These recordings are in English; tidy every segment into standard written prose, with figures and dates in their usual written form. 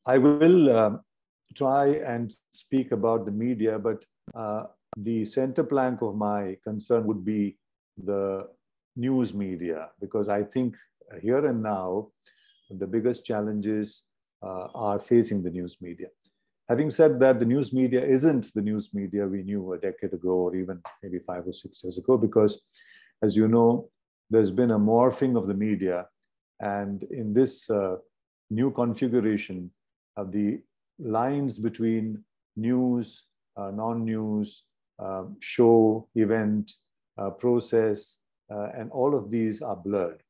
I will try and speak about the media, but the center plank of my concern would be the news media, because I think here and now, the biggest challenges are facing the news media. Having said that, the news media isn't the news media we knew a decade ago, or even maybe 5 or 6 years ago, because as you know, there's been a morphing of the media. And in this new configuration, the lines between news, non-news, show, event, process, and all of these are blurred.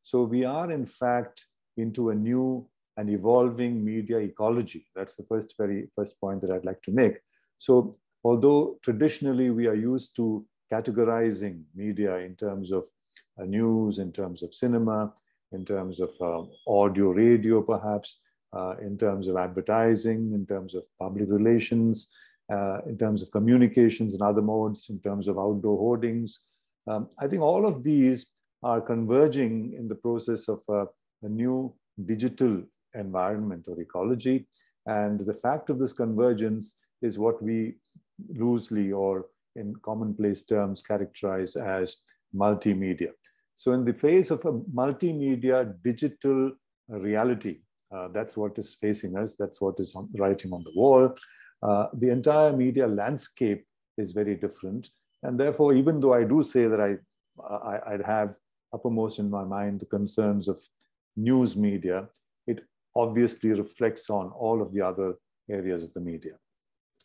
So we are in fact into a new and evolving media ecology. That's the very first point that I'd like to make. So although traditionally we are used to categorizing media in terms of news, in terms of cinema, in terms of audio, radio perhaps, in terms of advertising, in terms of public relations, in terms of communications and other modes, in terms of outdoor hoardings. I think all of these are converging in the process of a new digital environment or ecology. And the fact of this convergence is what we loosely or in commonplace terms characterize as multimedia. So in the face of a multimedia digital reality, that's what is facing us, that's what is writing on the wall. The entire media landscape is very different. And therefore, even though I do say that I'd have uppermost in my mind the concerns of news media, it obviously reflects on all of the other areas of the media.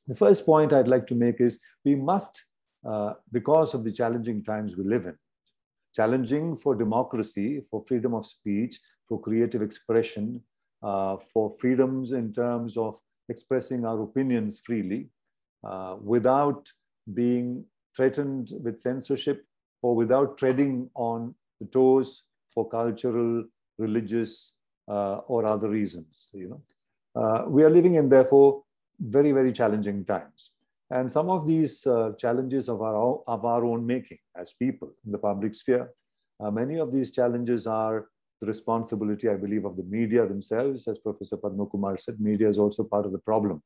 The first point I'd like to make is we must, because of the challenging times we live in, challenging for democracy, for freedom of speech, for creative expression, for freedoms in terms of expressing our opinions freely, without being threatened with censorship or without treading on the toes for cultural, religious, or other reasons. We are living in, therefore, very, very challenging times. And some of these challenges of our own making as people in the public sphere, many of these challenges are the responsibility, I believe, of the media themselves. As Professor Padma Kumar said, media is also part of the problem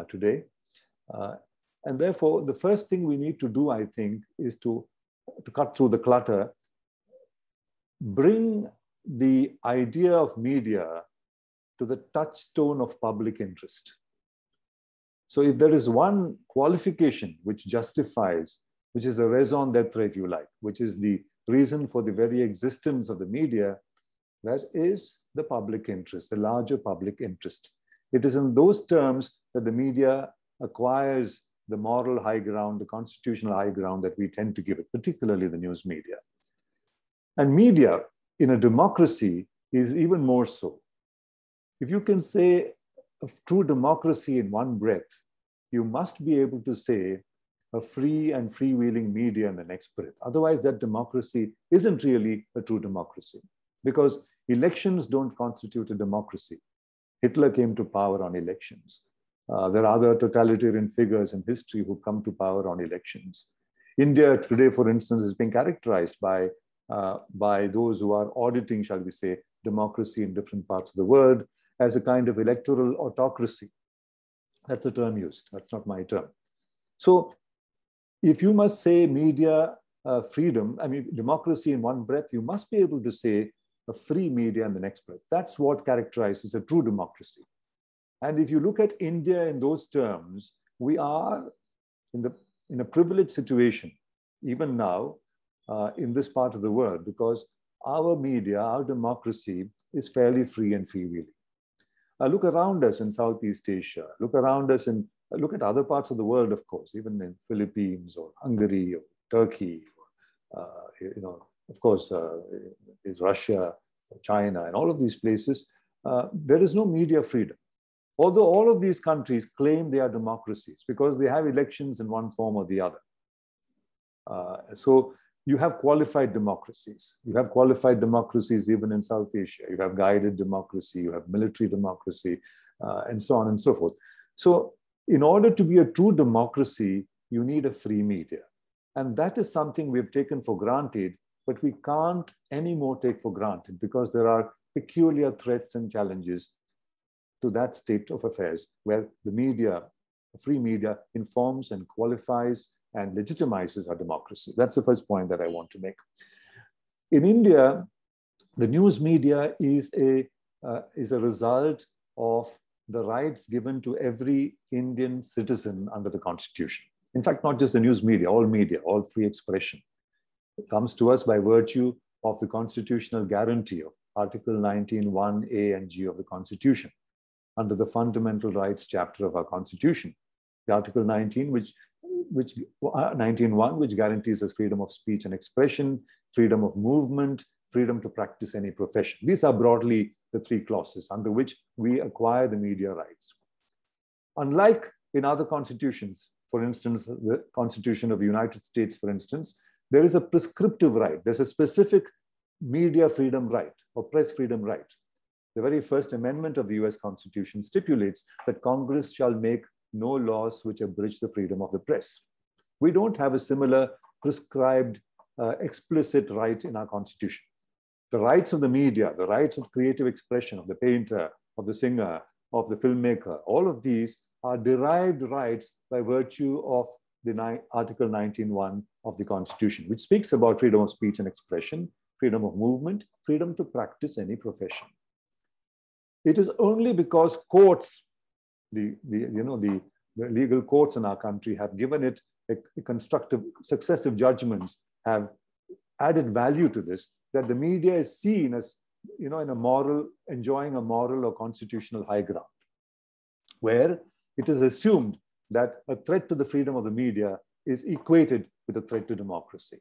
today. And therefore, the first thing we need to do, I think, is to cut through the clutter, bring the idea of media to the touchstone of public interest. So if there is one qualification which justifies, which is a raison d'etre, if you like, which is the reason for the very existence of the media, that is the public interest, the larger public interest. It is in those terms that the media acquires the moral high ground, the constitutional high ground that we tend to give it, particularly the news media. And media in a democracy is even more so. If you can say a true democracy in one breath, you must be able to say a free and freewheeling media in the next breath. Otherwise, that democracy isn't really a true democracy, because elections don't constitute a democracy. Hitler came to power on elections. There are other totalitarian figures in history who come to power on elections. India today, for instance, is being characterized by those who are auditing, shall we say, democracy in different parts of the world as a kind of electoral autocracy. That's a term used, that's not my term. So if you must say media freedom, I mean, democracy in one breath, you must be able to say a free media in the next breath. That's what characterizes a true democracy. And if you look at India in those terms, we are in a privileged situation, even now, in this part of the world, because our media, our democracy is fairly free and freewheeling. Look around us in Southeast Asia, look around us and look at other parts of the world, of course, even in Philippines or Hungary or Turkey, of course, is Russia, China, and all of these places. There is no media freedom. Although all of these countries claim they are democracies because they have elections in one form or the other. So you have qualified democracies. You have qualified democracies even in South Asia. You have guided democracy, you have military democracy, and so on and so forth. So in order to be a true democracy, you need a free media. And that is something we've taken for granted, but we can't anymore take for granted because there are peculiar threats and challenges to that state of affairs where the media, free media, informs and qualifies and legitimizes our democracy. That's the first point that I want to make. In India, the news media is a result of the rights given to every Indian citizen under the Constitution. In fact, not just the news media, all free expression. It comes to us by virtue of the constitutional guarantee of Article 19(1)(a) and (g) of the Constitution, under the Fundamental Rights chapter of our Constitution. The Article 19(1), which guarantees us freedom of speech and expression, freedom of movement, freedom to practice any profession. These are broadly the three clauses under which we acquire the media rights. Unlike in other constitutions, for instance, the Constitution of the United States, for instance, there is a prescriptive right. There's a specific media freedom right or press freedom right. The very first amendment of the US Constitution stipulates that Congress shall make no laws which abridge the freedom of the press. We don't have a similar prescribed explicit right in our Constitution. The rights of the media, the rights of creative expression of the painter, of the singer, of the filmmaker, all of these are derived rights by virtue of the Article 19(1) of the Constitution, which speaks about freedom of speech and expression, freedom of movement, freedom to practice any profession. It is only because courts, the legal courts in our country have given it a constructive, successive judgments have added value to this, that the media is seen as, in a moral, enjoying a moral or constitutional high ground, where it is assumed that a threat to the freedom of the media is equated with a threat to democracy.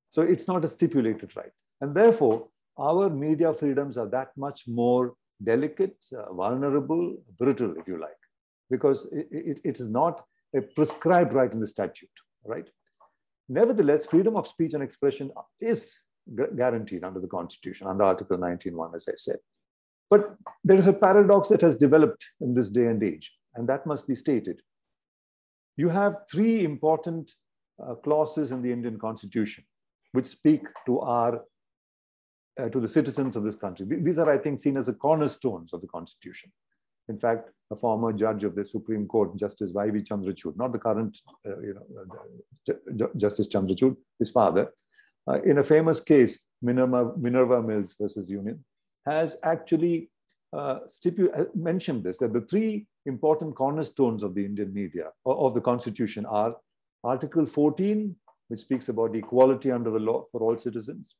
So it's not a stipulated right. And therefore, our media freedoms are that much more delicate, vulnerable, brittle, if you like, because it is not a prescribed right in the statute, right? Nevertheless, freedom of speech and expression is guaranteed under the Constitution, under Article 19(1), as I said. But there is a paradox that has developed in this day and age, and that must be stated. You have three important clauses in the Indian Constitution which speak to the citizens of this country. These are, I think, seen as the cornerstones of the Constitution. In fact, a former judge of the Supreme Court, Justice Y.V. Chandrachud, not the current Justice Chandrachud, his father, in a famous case, Minerva Mills versus Union, has actually mentioned this, that the three important cornerstones of the Indian media, of the Constitution, are Article 14, which speaks about equality under the law for all citizens,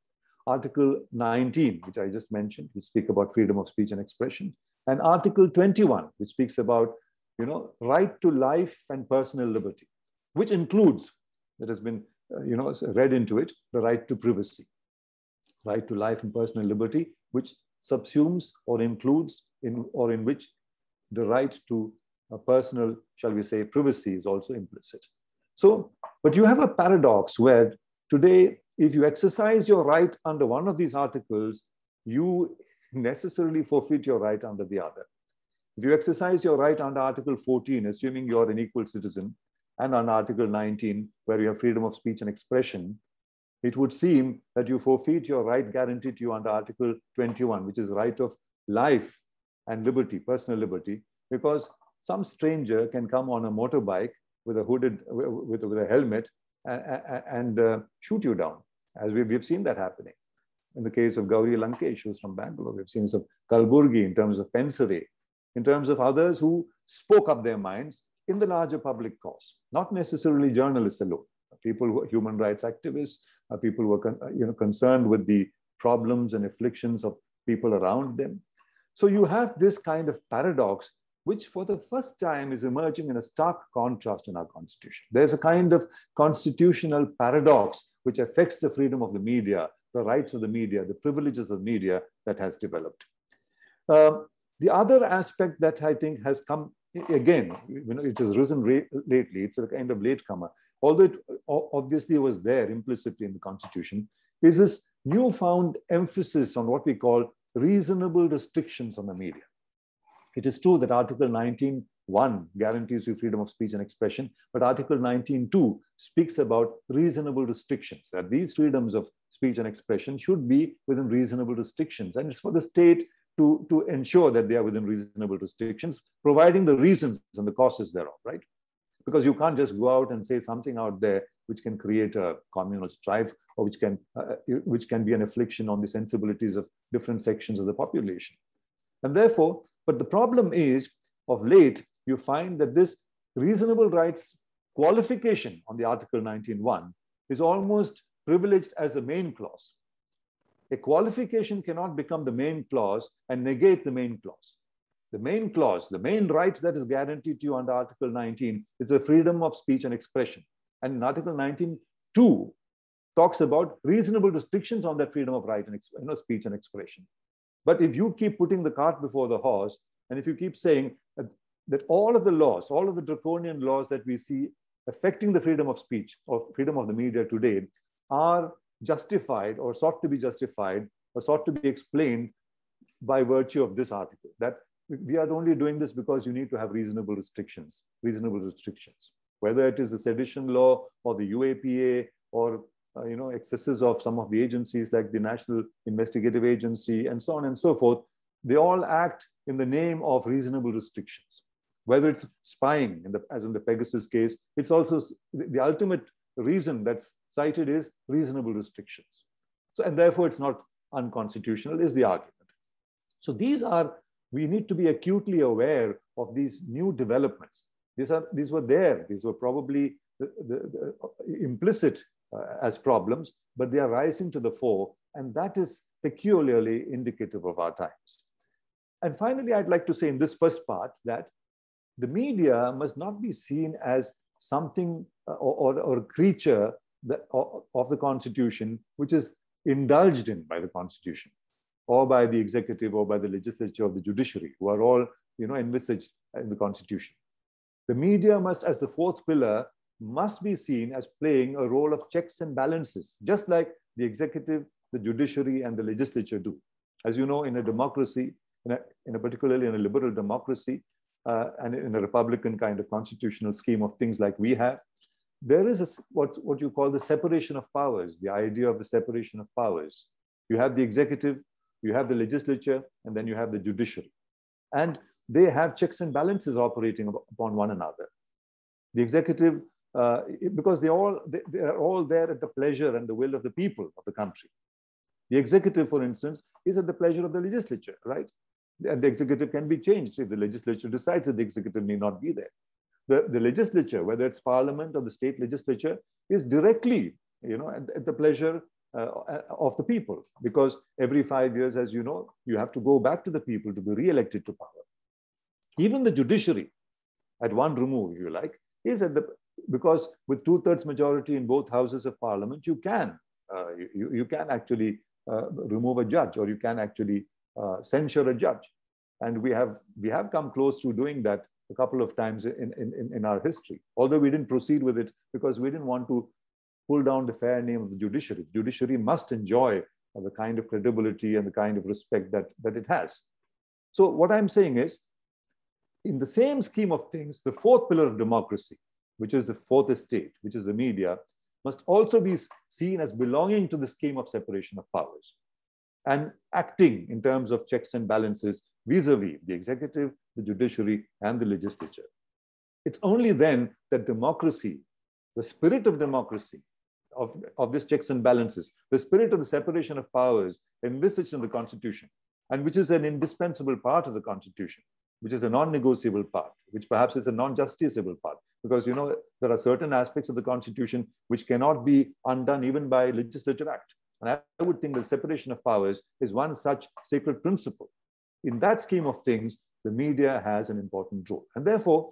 Article 19, which I just mentioned, which speaks about freedom of speech and expression, and Article 21, which speaks about, right to life and personal liberty, which includes, that has been, read into it, the right to privacy, right to life and personal liberty, which subsumes or includes in which the right to personal, shall we say, privacy is also implicit. So, but you have a paradox where today, if you exercise your right under one of these articles, you necessarily forfeit your right under the other. If you exercise your right under Article 14, assuming you're an equal citizen, and on Article 19, where you have freedom of speech and expression, it would seem that you forfeit your right guaranteed to you under Article 21, which is right of life and liberty, personal liberty, because some stranger can come on a motorbike with a helmet and shoot you down, as we've seen that happening. In the case of Gauri Lankesh, who's from Bangalore, we've seen some Kalburgi in terms of Pensare, in terms of others who spoke up their minds in the larger public cause, not necessarily journalists alone. People who are human rights activists, people who are concerned with the problems and afflictions of people around them. So you have this kind of paradox, which for the first time is emerging in a stark contrast in our Constitution. There's a kind of constitutional paradox which affects the freedom of the media, the rights of the media, the privileges of media that has developed. The other aspect that I think has come, again, it has risen lately, it's a kind of latecomer, although it obviously was there implicitly in the Constitution, is this newfound emphasis on what we call reasonable restrictions on the media. It is true that Article 19(1) guarantees you freedom of speech and expression, but Article 19(2) speaks about reasonable restrictions, that these freedoms of speech and expression should be within reasonable restrictions. And it's for the state to ensure that they are within reasonable restrictions, providing the reasons and the causes thereof, right? Because you can't just go out and say something out there which can create a communal strife, or which can be an affliction on the sensibilities of different sections of the population. And therefore, but the problem is, of late, you find that this reasonable rights qualification on the Article 19.1 is almost privileged as the main clause. A qualification cannot become the main clause and negate the main clause. The main clause, the main right that is guaranteed to you under Article 19 is the freedom of speech and expression. And in Article 19.2 talks about reasonable restrictions on that freedom of right and speech and expression. But if you keep putting the cart before the horse, and if you keep saying that all of the laws, all of the draconian laws that we see affecting the freedom of speech or freedom of the media today are justified or sought to be justified or sought to be explained by virtue of this article, that we are only doing this because you need to have reasonable restrictions, whether it is the sedition law or the UAPA or excesses of some of the agencies like the National Investigative Agency and so on and so forth. They all act in the name of reasonable restrictions. Whether it's spying, as in the Pegasus case, it's also the ultimate reason that's cited is reasonable restrictions. So, and therefore it's not unconstitutional, is the argument. So we need to be acutely aware of these new developments. These were there. These were probably the implicit as problems, but they are rising to the fore, and that is peculiarly indicative of our times. And finally, I'd like to say in this first part that the media must not be seen as something or a creature of the Constitution which is indulged in by the Constitution or by the executive or by the legislature or the judiciary, who are all envisaged in the Constitution. The media must, as the fourth pillar, must be seen as playing a role of checks and balances, just like the executive, the judiciary, and the legislature do. As you know, in a democracy, particularly in a liberal democracy, and in a Republican kind of constitutional scheme of things like we have, there is what you call the separation of powers, the idea of the separation of powers. You have the executive, you have the legislature, and then you have the judiciary. And they have checks and balances operating upon one another. The executive, because they are all there at the pleasure and the will of the people of the country. The executive, for instance, is at the pleasure of the legislature, right? And the executive can be changed if the legislature decides that the executive may not be there. The legislature, whether it's parliament or the state legislature, is directly, at the pleasure of the people, because every 5 years, as you know, you have to go back to the people to be re-elected to power. Even the judiciary, at one remove, if you like, is because with 2/3 majority in both houses of parliament, you can actually remove a judge, or you can actually censure a judge. And we have come close to doing that a couple of times in our history, although we didn't proceed with it because we didn't want to pull down the fair name of the judiciary. The judiciary must enjoy the kind of credibility and the kind of respect that it has. So what I'm saying is, in the same scheme of things, the fourth pillar of democracy, which is the fourth estate, which is the media, must also be seen as belonging to the scheme of separation of powers and acting in terms of checks and balances vis-a-vis the executive, the judiciary, and the legislature. It's only then that democracy, the spirit of democracy, of this checks and balances, the spirit of the separation of powers envisaged in the Constitution, and which is an indispensable part of the Constitution, which is a non-negotiable part, which perhaps is a non-justiciable part, because there are certain aspects of the Constitution which cannot be undone even by legislative act. And I would think the separation of powers is one such sacred principle. In that scheme of things, the media has an important role. And therefore,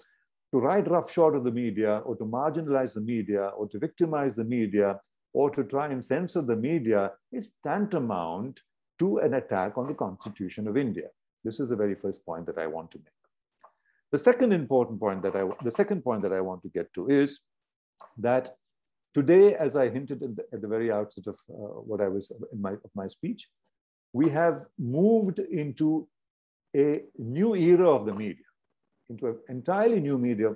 to ride roughshod of the media, or to marginalize the media, or to victimize the media, or to try and censor the media is tantamount to an attack on the Constitution of India. This is the very first point that I want to make. The second point that I want to get to is that today, as I hinted at the very outset of what I was in my speech, we have moved into a new era of the media, into an entirely new media.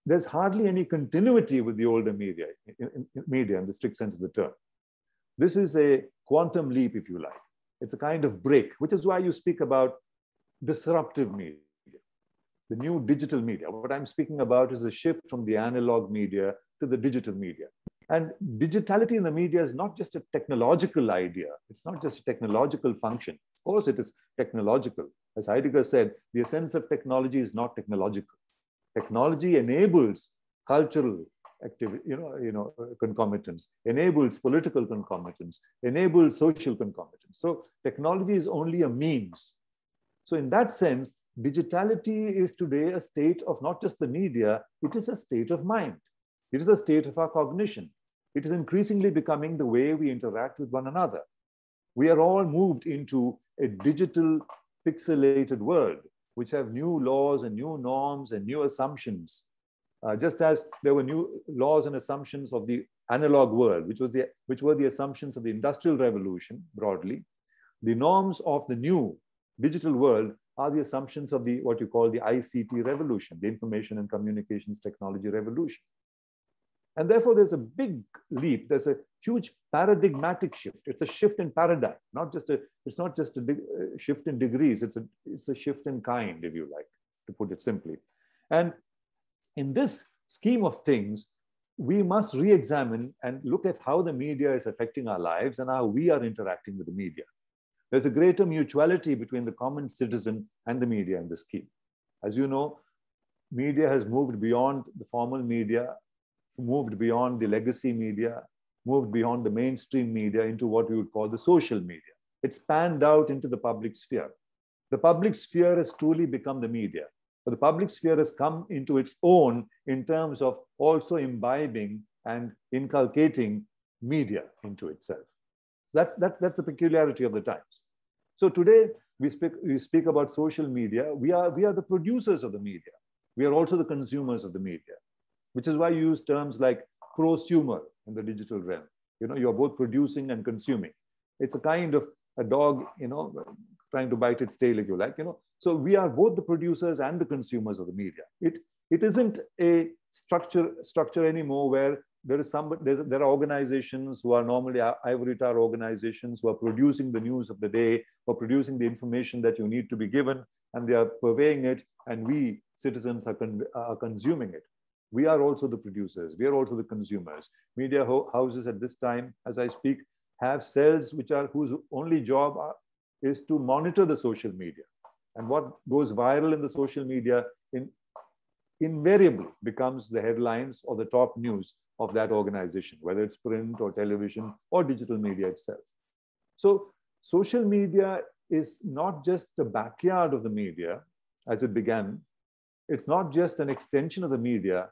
There's hardly any continuity with the older media in the strict sense of the term. This is a quantum leap, if you like. It's a kind of break, which is why you speak about disruptive media, the new digital media. What I'm speaking about is a shift from the analog media to the digital media. And digitality in the media is not just a technological idea. It's not just a technological function. Of course, it is technological. As Heidegger said, the essence of technology is not technological. Technology enables cultural activity, concomitants, enables political concomitants, enables social concomitants. So technology is only a means. So in that sense, digitality is today a state of not just the media, it is a state of mind. It is a state of our cognition. It is increasingly becoming the way we interact with one another. We are all moved into a digital pixelated world, which have new laws and new norms and new assumptions. Just as there were new laws and assumptions of the analog world, which were the assumptions of the Industrial Revolution broadly, the norms of the new digital world are the assumptions of the what you call the ICT revolution, the Information and Communications Technology revolution. And therefore, there's a big leap. There's a huge paradigmatic shift. It's a shift in paradigm, it's not just a shift in degrees. It's a shift in kind, if you like, to put it simply. And in this scheme of things, we must re-examine and look at how the media is affecting our lives and how we are interacting with the media. There's a greater mutuality between the common citizen and the media in this scheme. As you know, media has moved beyond the formal media, moved beyond the legacy media, moved beyond the mainstream media into what we would call the social media. It's panned out into the public sphere. The public sphere has truly become the media. But the public sphere has come into its own in terms of also imbibing and inculcating media into itself. That's a peculiarity of the times. So today we speak about social media. We are the producers of the media. We are also the consumers of the media, which is why you use terms like prosumer in the digital realm. You're both producing and consuming. It's a kind of a dog, trying to bite its tail, if you like. So we are both the producers and the consumers of the media. It isn't a structure anymore where there are organizations who are normally ivory tower organizations who are producing the news of the day or producing the information that you need to be given, and they are purveying it, and we citizens are consuming it. We are also the producers. We are also the consumers. Media houses at this time, as I speak, have cells whose only job is to monitor the social media. And what goes viral in the social media invariably becomes the headlines or the top news of that organization, whether it's print or television or digital media itself. So social media is not just the backyard of the media as it began. It's not just an extension of the media.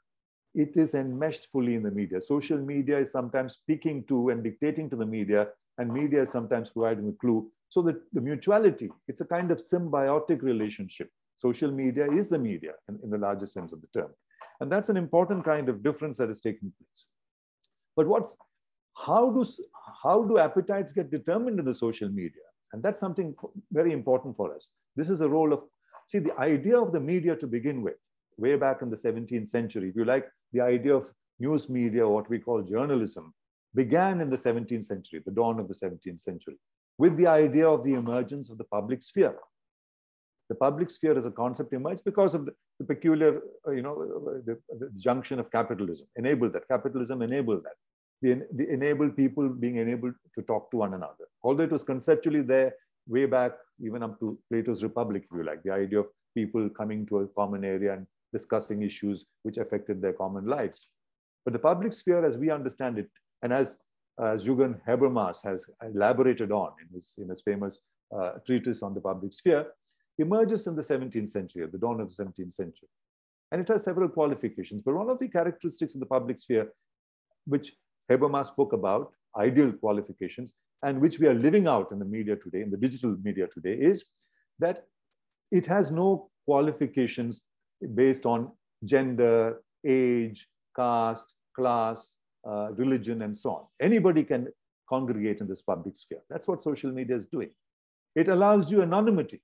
It is enmeshed fully in the media. Social media is sometimes speaking to and dictating to the media, and media is sometimes providing a clue. So the mutuality, it's a kind of symbiotic relationship. Social media is the media in the larger sense of the term. And that's an important kind of difference that is taking place. But how do appetites get determined in the social media? And that's something very important for us. This is a role of, see, the idea of the media to begin with, way back in the 17th century, if you like, the idea of news media, or what we call journalism, began in the 17th century, the dawn of the 17th century, with the idea of the emergence of the public sphere. The public sphere as a concept emerged because of the peculiar, the junction of capitalism. Capitalism enabled that. The enabled people being enabled to talk to one another. Although it was conceptually there way back, even up to Plato's Republic, if you like, the idea of people coming to a common area and discussing issues which affected their common lives. But the public sphere, as we understand it, and as Jürgen Habermas has elaborated on in his famous treatise on the public sphere, emerges in the 17th century, at the dawn of the 17th century. And it has several qualifications. But one of the characteristics of the public sphere, which Habermas spoke about, ideal qualifications, and which we are living out in the media today, in the digital media today, is that it has no qualifications based on gender, age, caste, class, religion, and so on. Anybody can congregate in this public sphere. That's what social media is doing. It allows you anonymity.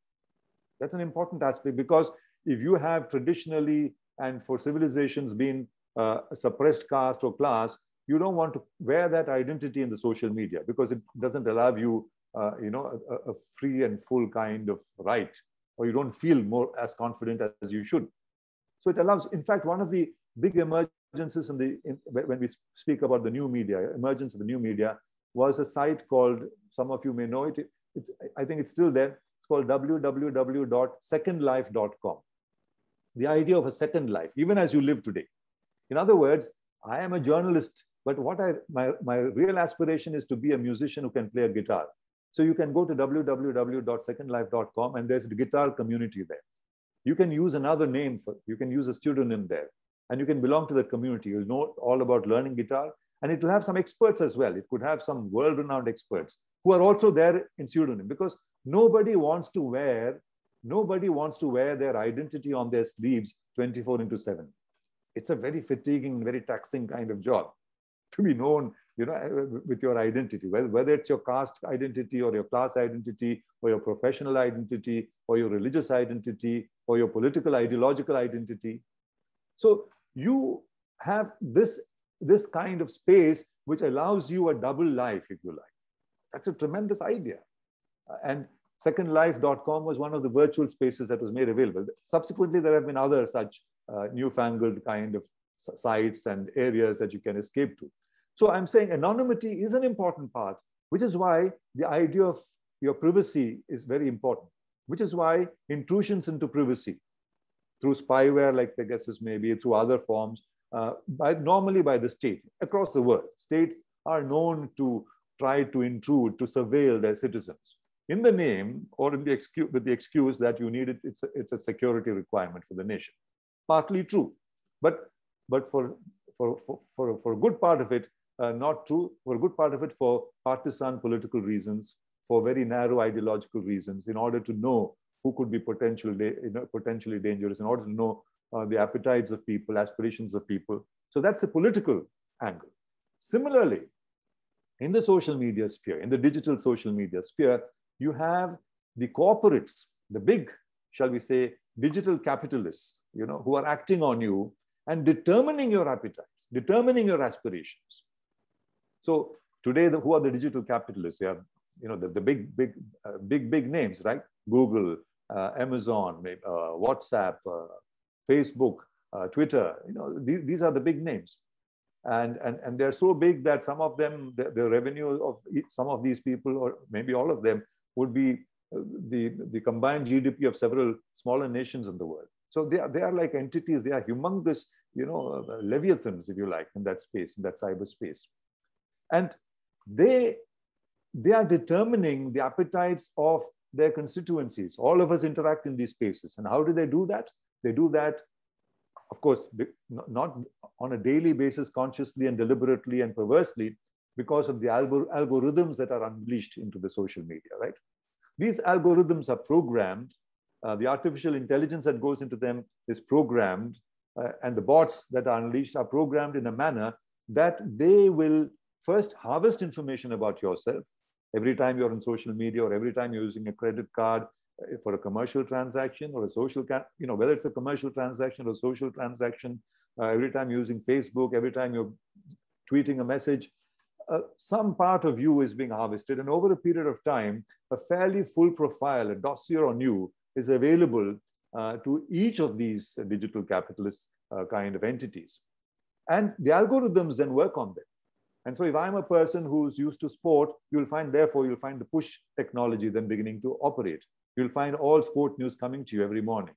That's an important aspect, because if you have traditionally and for civilizations been a suppressed caste or class, you don't want to wear that identity in the social media because it doesn't allow you a free and full kind of right, or you don't feel more as confident as you should. So it allows, in fact, one of the big emergences when we speak about the new media, emergence of the new media, was a site called, some of you may know it, I think it's still there, it's called www.secondlife.com. The idea of a second life, even as you live today. In other words, I am a journalist, but my real aspiration is to be a musician who can play a guitar. So you can go to www.secondlife.com and there's a guitar community there. You can use another name, you can use a pseudonym there, and you can belong to that community. You'll know all about learning guitar, and it will have some experts as well. It could have some world-renowned experts who are also there in pseudonym, because nobody wants to wear their identity on their sleeves 24/7. It's a very fatiguing, very taxing kind of job to be known, with your identity, whether it's your caste identity or your class identity or your professional identity or your religious identity or your political ideological identity. So you have this kind of space which allows you a double life, if you like. That's a tremendous idea. And secondlife.com was one of the virtual spaces that was made available. Subsequently, there have been other such newfangled kind of sites and areas that you can escape to. So I'm saying anonymity is an important part, which is why the idea of your privacy is very important, which is why intrusions into privacy through spyware like Pegasus, maybe through other forms, normally by the state across the world. States are known to try to intrude, to surveil their citizens in the name or with the excuse that you need it. It's a security requirement for the nation. Partly true, but for a good part of it, not true. For a good part of it, for partisan political reasons, for very narrow ideological reasons, in order to know who could be potentially dangerous, in order to know the appetites of people, aspirations of people. So that's the political angle. Similarly, in the social media sphere, in the digital social media sphere, you have the corporates, the big, shall we say, digital capitalists, who are acting on you and determining your appetites, determining your aspirations. So today, who are the digital capitalists? They are, the big names, right? Google, Amazon, WhatsApp, Facebook, Twitter. These are the big names, and they're so big that some of them, the revenue of some of these people, or maybe all of them, would be the combined GDP of several smaller nations in the world. So they are like entities. They are humongous, leviathans, if you like, in that space, in that cyberspace. And they are determining the appetites of their constituencies. All of us interact in these spaces. And how do they do that? They do that, of course, not on a daily basis, consciously and deliberately and perversely, because of the algorithms that are unleashed into the social media, right? These algorithms are programmed. The artificial intelligence that goes into them is programmed, and the bots that are unleashed are programmed in a manner that they will first harvest information about yourself every time you're on social media, or every time you're using a credit card for a commercial transaction or a social, whether it's a commercial transaction or a social transaction, every time you're using Facebook, every time you're tweeting a message, some part of you is being harvested. And over a period of time, a fairly full profile, a dossier on you is available to each of these digital capitalist kind of entities. And the algorithms then work on them. And so if I'm a person who's used to sport, you'll find the push technology then beginning to operate. You'll find all sport news coming to you every morning.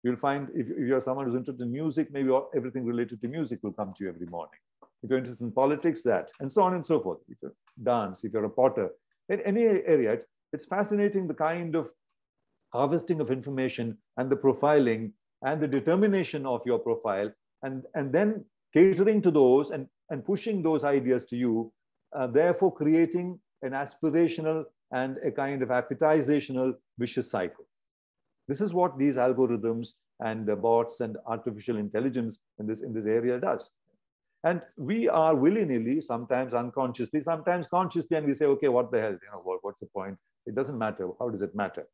You'll find if you're someone who's interested in music, maybe everything related to music will come to you every morning. If you're interested in politics, that, and so on and so forth. If you're dance, if you're a potter, in any area, it's fascinating the kind of harvesting of information and the profiling and the determination of your profile, and then catering to those and pushing those ideas to you, therefore creating an aspirational and a kind of appetizational vicious cycle. This is what these algorithms and the bots and artificial intelligence in this area does. And we are willy-nilly, sometimes unconsciously, sometimes consciously, and we say, okay, what the hell, what's the point? It doesn't matter. How does it matter?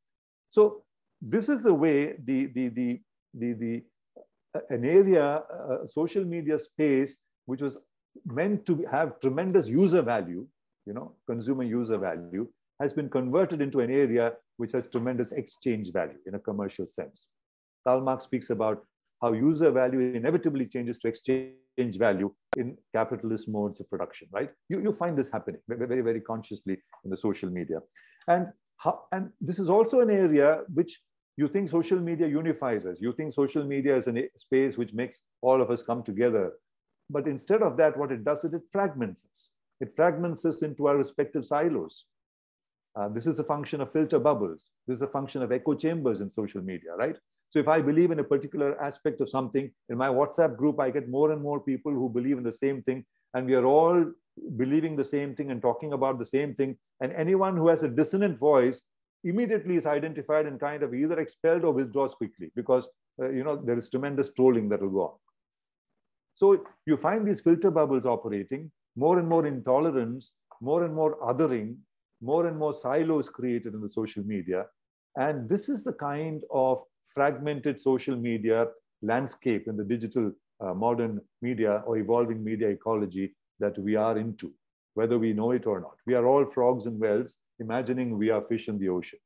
So this is the way an area, social media space, which was meant to have tremendous user value, consumer user value, has been converted into an area which has tremendous exchange value in a commercial sense. Karl Marx speaks about how user value inevitably changes to exchange value in capitalist modes of production, right? You find this happening very, very consciously in the social media. And this is also an area which you think social media unifies us. You think social media is a space which makes all of us come together. But instead of that, what it does is it fragments us. It fragments us into our respective silos. This is a function of filter bubbles. This is a function of echo chambers in social media, right? So if I believe in a particular aspect of something, in my WhatsApp group, I get more and more people who believe in the same thing, and we are all believing the same thing and talking about the same thing. And anyone who has a dissonant voice immediately is identified and kind of either expelled or withdraws quickly, because there is tremendous trolling that will go on. So you find these filter bubbles operating, more and more intolerance, more and more othering, more and more silos created in the social media. And this is the kind of fragmented social media landscape in the digital modern media or evolving media ecology that we are into, whether we know it or not. We are all frogs in wells, imagining we are fish in the ocean,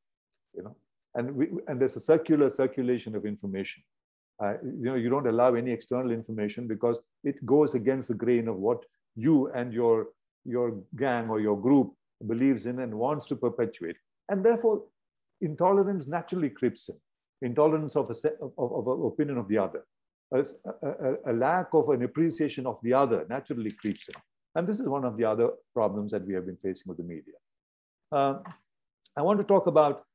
and there's a circulation of information. You don't allow any external information because it goes against the grain of what you and your gang or your group believes in and wants to perpetuate. And therefore, intolerance naturally creeps in. Intolerance of an opinion of the other. A lack of an appreciation of the other naturally creeps in. And this is one of the other problems that we have been facing with the media. I want to talk about,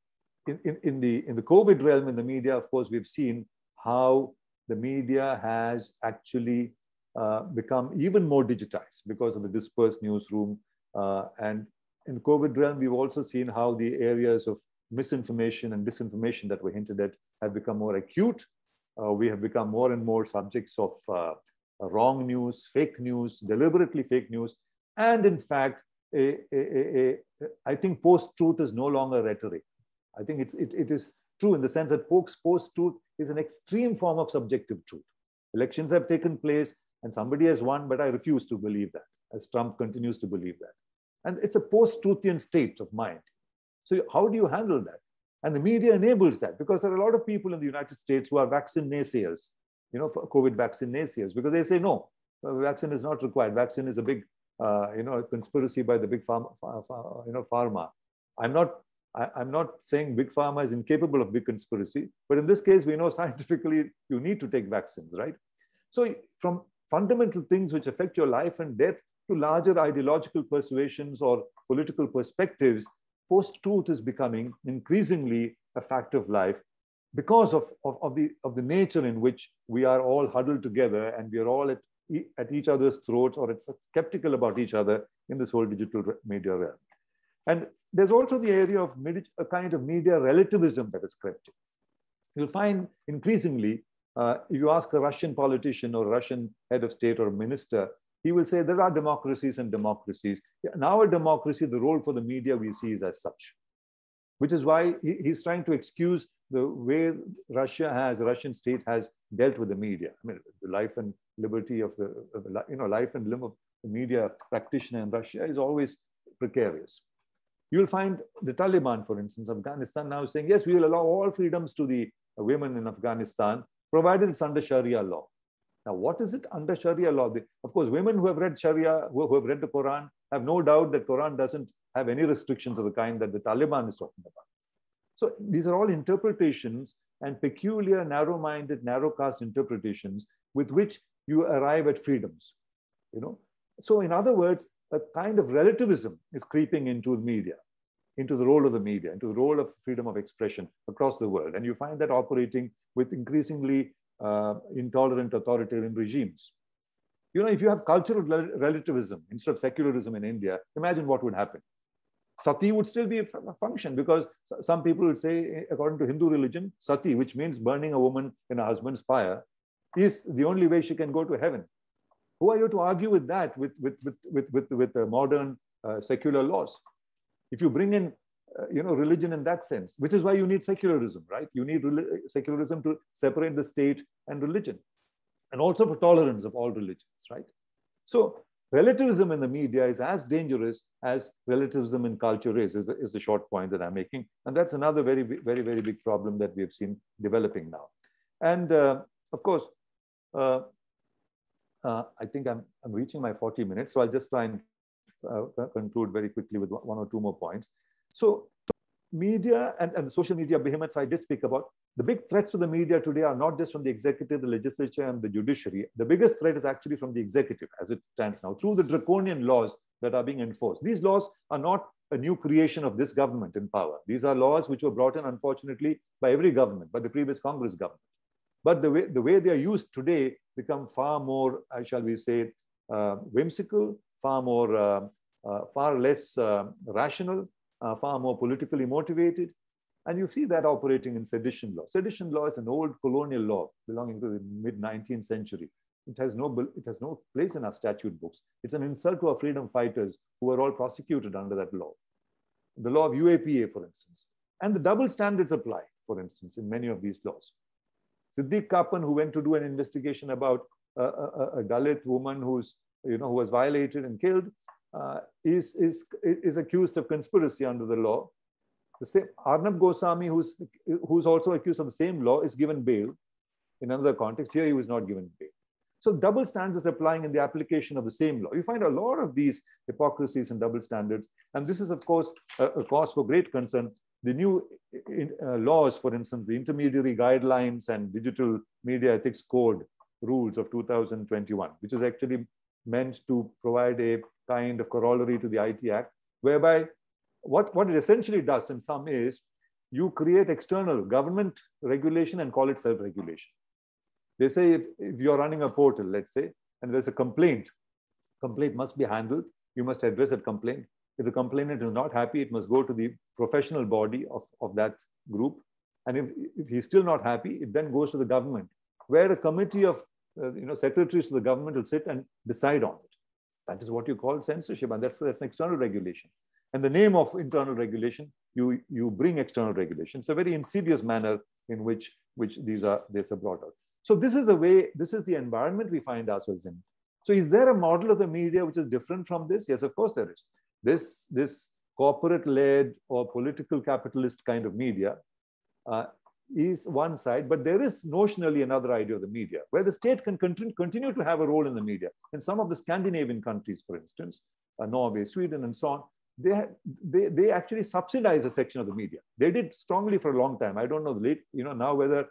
in the COVID realm in the media, of course, we've seen how the media has actually become even more digitized because of the dispersed newsroom. And in COVID realm, we've also seen how the areas of misinformation and disinformation that were hinted at have become more acute. We have become more and more subjects of wrong news, fake news, deliberately fake news. And in fact, I think post-truth is no longer rhetoric. I think it is true in the sense that post-truth is an extreme form of subjective truth. Elections have taken place and somebody has won, but I refuse to believe that, as Trump continues to believe that. And it's a post-truthian state of mind. So how do you handle that? And the media enables that, because there are a lot of people in the United States who are vaccine naysayers, for COVID vaccine naysayers, because they say, no, vaccine is not required. Vaccine is a big, conspiracy by the big pharma. I'm not saying big pharma is incapable of big conspiracy, but in this case, we know scientifically you need to take vaccines, right? So from fundamental things which affect your life and death to larger ideological persuasions or political perspectives, post-truth is becoming increasingly a fact of life because of the nature in which we are all huddled together and we are all at each other's throats or skeptical about each other in this whole digital media realm. And there's also the area of a kind of media relativism that is crept in. You'll find increasingly, if you ask a Russian politician or Russian head of state or minister, he will say there are democracies and democracies. In our democracy, the role for the media we see is as such, which is why he's trying to excuse the way the Russian state has dealt with the media. I mean, the life and liberty of life and limb of the media practitioner in Russia is always precarious. You'll find the Taliban, for instance, Afghanistan now saying, yes, we will allow all freedoms to the women in Afghanistan, provided it's under Sharia law. Now, what is it under Sharia law? Of course, women who have read Sharia, who have read the Quran, have no doubt that Quran doesn't have any restrictions of the kind that the Taliban is talking about. So these are all interpretations and peculiar, narrow-minded, narrow-cast interpretations with which you arrive at freedoms. So in other words, a kind of relativism is creeping into the media, into the role of the media, into the role of freedom of expression across the world. And you find that operating with increasingly intolerant authoritarian regimes. If you have cultural relativism instead of secularism in India, imagine what would happen. Sati would still be a function, because some people would say, according to Hindu religion, sati, which means burning a woman in a husband's fire, is the only way she can go to heaven. Who are you to argue with that with modern secular laws? If you bring in religion in that sense, which is why you need secularism, right? You need secularism to separate the state and religion, and also for tolerance of all religions, right? So relativism in the media is as dangerous as relativism in culture is the short point that I'm making. And that's another very, very, very big problem that we have seen developing now. And of course, I think I'm reaching my 40 minutes, so I'll just try and conclude very quickly with one or two more points. So media and the social media behemoths I did speak about, the big threats to the media today are not just from the executive, the legislature, and the judiciary. The biggest threat is actually from the executive as it stands now, through the draconian laws that are being enforced. These laws are not a new creation of this government in power. These are laws which were brought in, unfortunately, by every government, by the previous Congress government. But the way they are used today become far more, shall we say, whimsical, far less rational, far more politically motivated. And you see that operating in sedition law. Sedition law is an old colonial law belonging to the mid-19th century. It has no place in our statute books. It's an insult to our freedom fighters who are all prosecuted under that law. The law of UAPA, for instance. And the double standards apply, for instance, in many of these laws. Siddiq Kapan, who went to do an investigation about a Dalit woman who was violated and killed, is accused of conspiracy under the law. The same Arnab Goswami, who's also accused of the same law, is given bail. In another context, here he was not given bail. So double standards applying in the application of the same law. You find a lot of these hypocrisies and double standards, and this is, of course, a cause for great concern. The new laws, for instance, the intermediary guidelines and digital media ethics code rules of 2021, which is actually meant to provide a kind of corollary to the IT Act, whereby what it essentially does in sum is you create external government regulation and call it self-regulation. They say if you're running a portal, let's say, and there's a complaint must be handled. You must address that complaint. If the complainant is not happy, it must go to the professional body of that group. And if he's still not happy, it then goes to the government, where a committee of secretaries to the government will sit and decide on it. That is what you call censorship, and that's an external regulation. In the name of internal regulation, you bring external regulation. It's a very insidious manner in which these are brought out. So this is the environment we find ourselves in. So is there a model of the media which is different from this? Yes, of course there is. This corporate-led or political capitalist kind of media is one side, but there is notionally another idea of the media, where the state can continue to have a role in the media. In some of the Scandinavian countries, for instance, Norway, Sweden, and so on, they actually subsidize a section of the media. They did strongly for a long time. I don't know now whether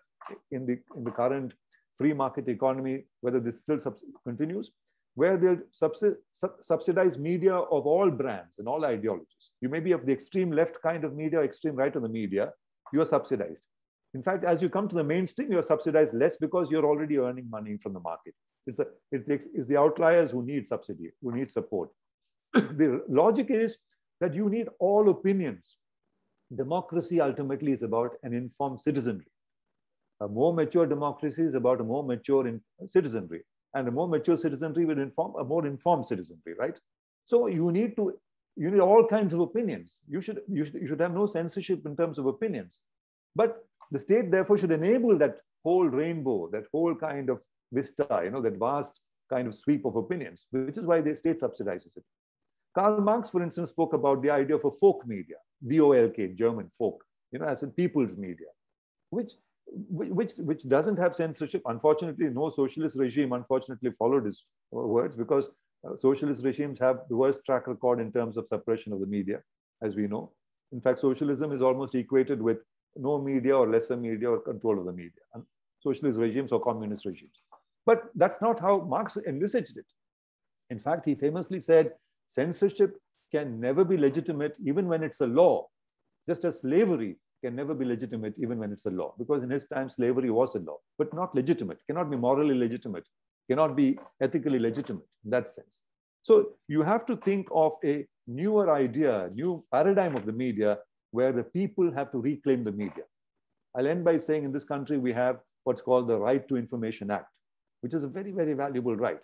in the current free market economy, whether this still continues, where they'll subsidize media of all brands and all ideologies. You may be of the extreme left kind of media, extreme right of the media, you are subsidized. In fact, as you come to the mainstream, you're subsidized less because you're already earning money from the market. It's the outliers who need subsidy, who need support. The logic is that you need all opinions. Democracy ultimately is about an informed citizenry. A more mature democracy is about a more mature citizenry. And a more mature citizenry will inform a more informed citizenry, right? So you need all kinds of opinions. You should have no censorship in terms of opinions. But the state, therefore, should enable that whole rainbow, that whole kind of vista, that vast kind of sweep of opinions, which is why the state subsidizes it. Karl Marx, for instance, spoke about the idea of a folk media, V-O-L-K, German folk, as in people's media, which doesn't have censorship. Unfortunately, no socialist regime, unfortunately, followed his words, because socialist regimes have the worst track record in terms of suppression of the media, as we know. In fact, socialism is almost equated with no media or lesser media or control of the media, and socialist regimes or communist regimes. But that's not how Marx envisaged it. In fact, he famously said, censorship can never be legitimate even when it's a law, just as slavery can never be legitimate even when it's a law, because in his time, slavery was a law, but not legitimate, cannot be morally legitimate, cannot be ethically legitimate in that sense. So you have to think of a newer idea, new paradigm of the media, where the people have to reclaim the media. I'll end by saying in this country, we have what's called the Right to Information Act, which is a very, very valuable right.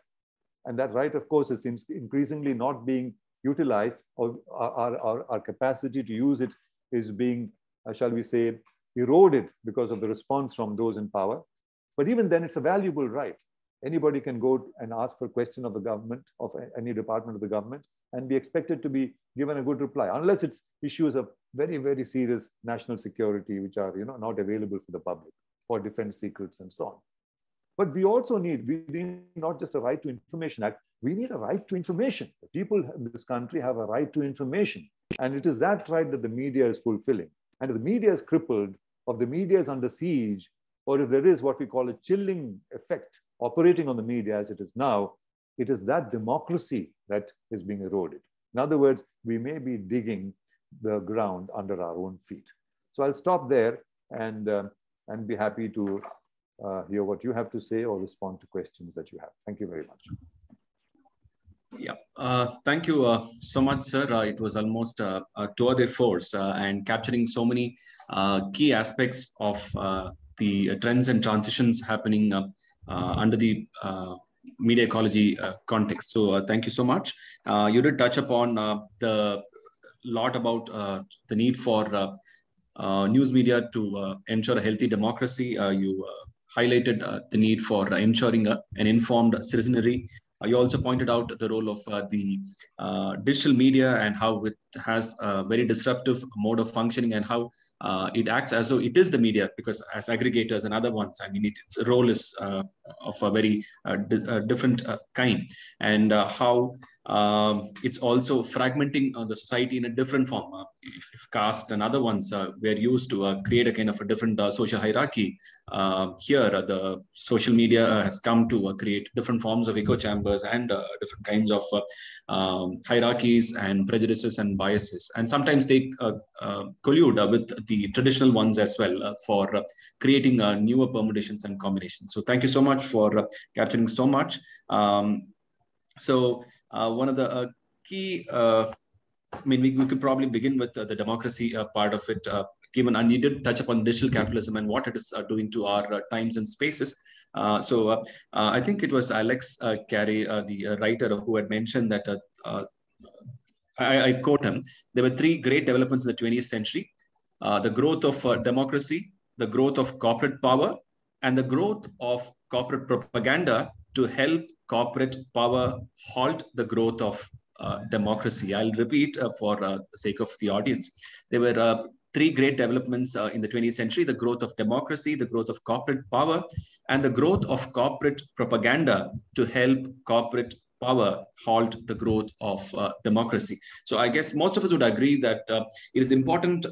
And that right, of course, is increasingly not being utilized, or our capacity to use it is being, shall we say, eroded because of the response from those in power. But even then, it's a valuable right. Anybody can go and ask for a question of the government, of any department of the government, and be expected to be given a good reply, unless it's issues of very, very serious national security, which are not available for the public, or defense secrets and so on. But we need not just a right to information act, we need a right to information. The people in this country have a right to information. And it is that right that the media is fulfilling. And if the media is crippled, or if the media is under siege, or if there is what we call a chilling effect operating on the media as it is now, it is that democracy that is being eroded. In other words, we may be digging the ground under our own feet. So I'll stop there and be happy to hear what you have to say or respond to questions that you have. Thank you very much. Yeah, thank you so much, sir. It was almost a tour de force and capturing so many key aspects of the trends and transitions happening under the media ecology context. So thank you so much. You did touch upon the lot about the need for news media to ensure a healthy democracy. You highlighted the need for ensuring an informed citizenry. You also pointed out the role of the digital media and how it has a very disruptive mode of functioning, and how it acts as though it is the media, because as aggregators and other ones, I mean, its role is of a very different kind, and how it's also fragmenting the society in a different form. If caste and other ones were used to create a kind of a different social hierarchy, here the social media has come to create different forms of echo chambers and different kinds of hierarchies and prejudices and biases. And sometimes they collude with the traditional ones as well for creating newer permutations and combinations. So thank you so much for capturing so much. So one of the key, I mean, we could probably begin with the democracy part of it, given, and you did touch upon digital capitalism and what it is doing to our times and spaces. So I think it was Alex Carey, the writer, who had mentioned that, I quote him, there were three great developments in the 20th century: the growth of democracy, the growth of corporate power, and the growth of corporate propaganda to help corporate power halt the growth of democracy. I'll repeat for the sake of the audience. There were three great developments in the 20th century: the growth of democracy, the growth of corporate power, and the growth of corporate propaganda to help corporate power halt the growth of democracy. So I guess most of us would agree that it is important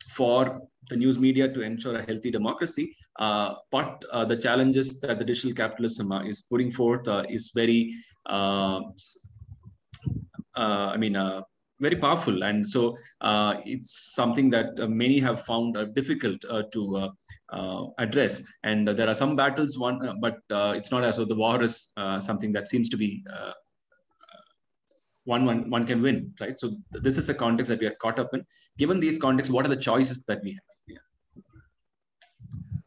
for the news media to ensure a healthy democracy, but the challenges that the digital capitalism is putting forth is very, very powerful. And so it's something that many have found difficult to address. And there are some battles won, but it's not as though the war is something that seems to be one can win, right? So this is the context that we are caught up in. Given these contexts, what are the choices that we have? Yeah.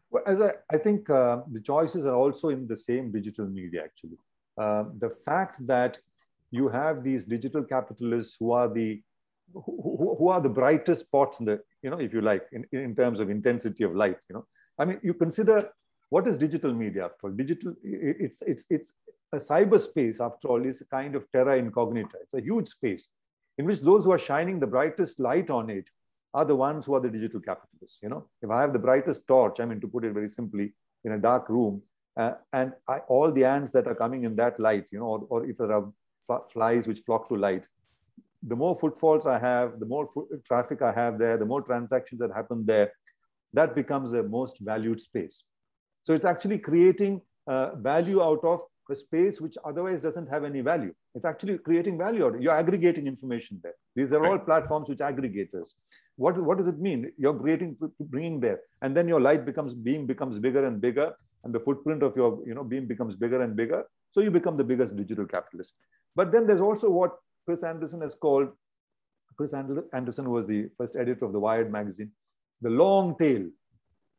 Well, I think the choices are also in the same digital media, actually. The fact that you have these digital capitalists who are the brightest spots in the, if you like, in terms of intensity of light, I mean, you consider what is digital media after all? Digital, it's a cyberspace after all is a kind of terra incognita. It's a huge space in which those who are shining the brightest light on it are the ones who are the digital capitalists. If I have the brightest torch, I mean, to put it very simply, in a dark room, and all the ants that are coming in that light, or if there are flies which flock to light, the more footfalls I have, the more traffic I have there, the more transactions that happen there, that becomes the most valued space. So it's actually creating value out of a space which otherwise doesn't have any value. It's actually creating value out of it. You're aggregating information there. These are all platforms which aggregators. What does it mean? You're bringing there, and then your beam becomes bigger and bigger, and the footprint of your beam becomes bigger and bigger. So you become the biggest digital capitalist. But then there's also what Chris Anderson has called, Chris Anderson was the first editor of the Wired magazine, the long tail.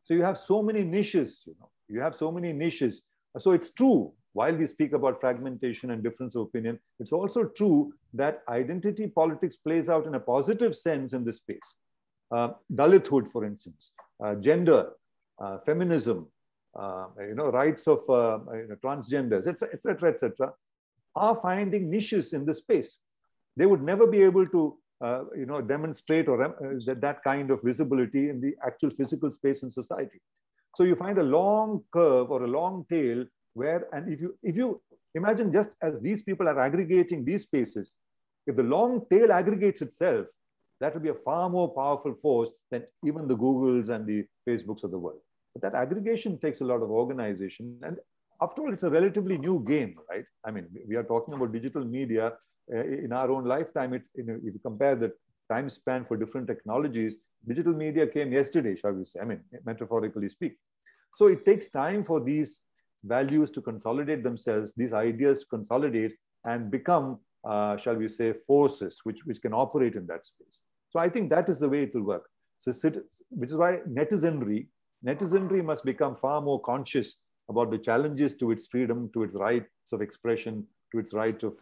So you have so many niches, you have so many niches. So it's true, while we speak about fragmentation and difference of opinion, it's also true that identity politics plays out in a positive sense in this space. Dalithood, for instance, gender, feminism, rights of transgenders, etc., etc., are finding niches in this space. They would never be able to demonstrate or that kind of visibility in the actual physical space in society. So you find a long curve or a long tail where, and if you imagine, just as these people are aggregating these spaces, if the long tail aggregates itself, that will be a far more powerful force than even the Googles and the Facebooks of the world. But that aggregation takes a lot of organization. And after all, it's a relatively new game, right? I mean, we are talking about digital media in our own lifetime. It's, if you compare the time span for different technologies, digital media came yesterday, shall we say, I mean, metaphorically speak. So it takes time for these values to consolidate themselves, these ideas to consolidate and become, shall we say, forces which can operate in that space. So I think that is the way it will work. So, which is why netizenry must become far more conscious about the challenges to its freedom, to its rights of expression, to its right of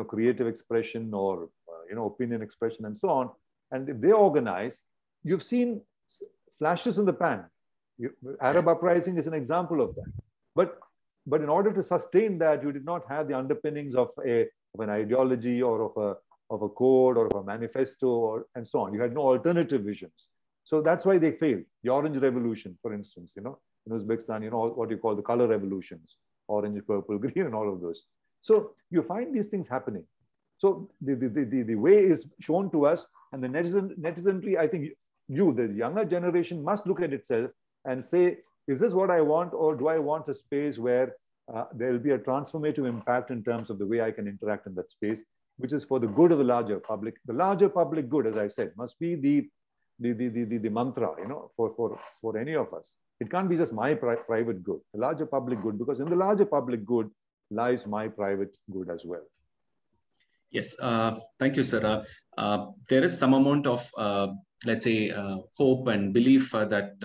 creative expression or opinion expression and so on. And if they organize, you've seen flashes in the pan. Arab uprising is an example of that. But in order to sustain that, you did not have the underpinnings of an ideology or of a code or of a manifesto and so on. You had no alternative visions. So that's why they failed. The Orange Revolution, for instance, in Uzbekistan, what you call the color revolutions, orange, purple, green, and all of those. So you find these things happening. So the way is shown to us, and the netizenry, I think the younger generation must look at itself and say, is this what I want, or do I want a space where there will be a transformative impact in terms of the way I can interact in that space, which is for the good of the larger public. The larger public good, as I said, must be the mantra, for any of us. It can't be just my private good, the larger public good, because in the larger public good lies my private good as well. Yes, thank you, sir. There is some amount of, let's say, hope and belief that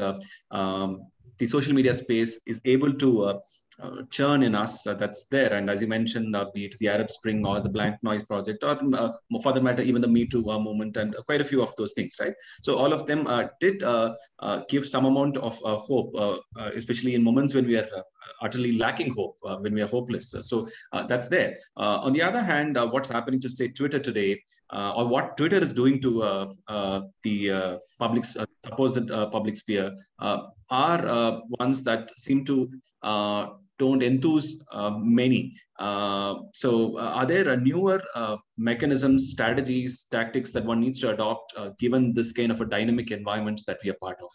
the social media space is able to churn in us that's there. And as you mentioned, be it the Arab Spring or the Blank Noise Project, or for the matter, even the Me Too movement, and quite a few of those things, right? So all of them did give some amount of hope, especially in moments when we are utterly lacking hope, when we are hopeless. So that's there. On the other hand, what's happening to, say, Twitter today, or what Twitter is doing to the public's supposed public sphere, are ones that seem to don't enthuse many. So are there newer mechanisms, strategies, tactics that one needs to adopt given this kind of a dynamic environment that we are part of?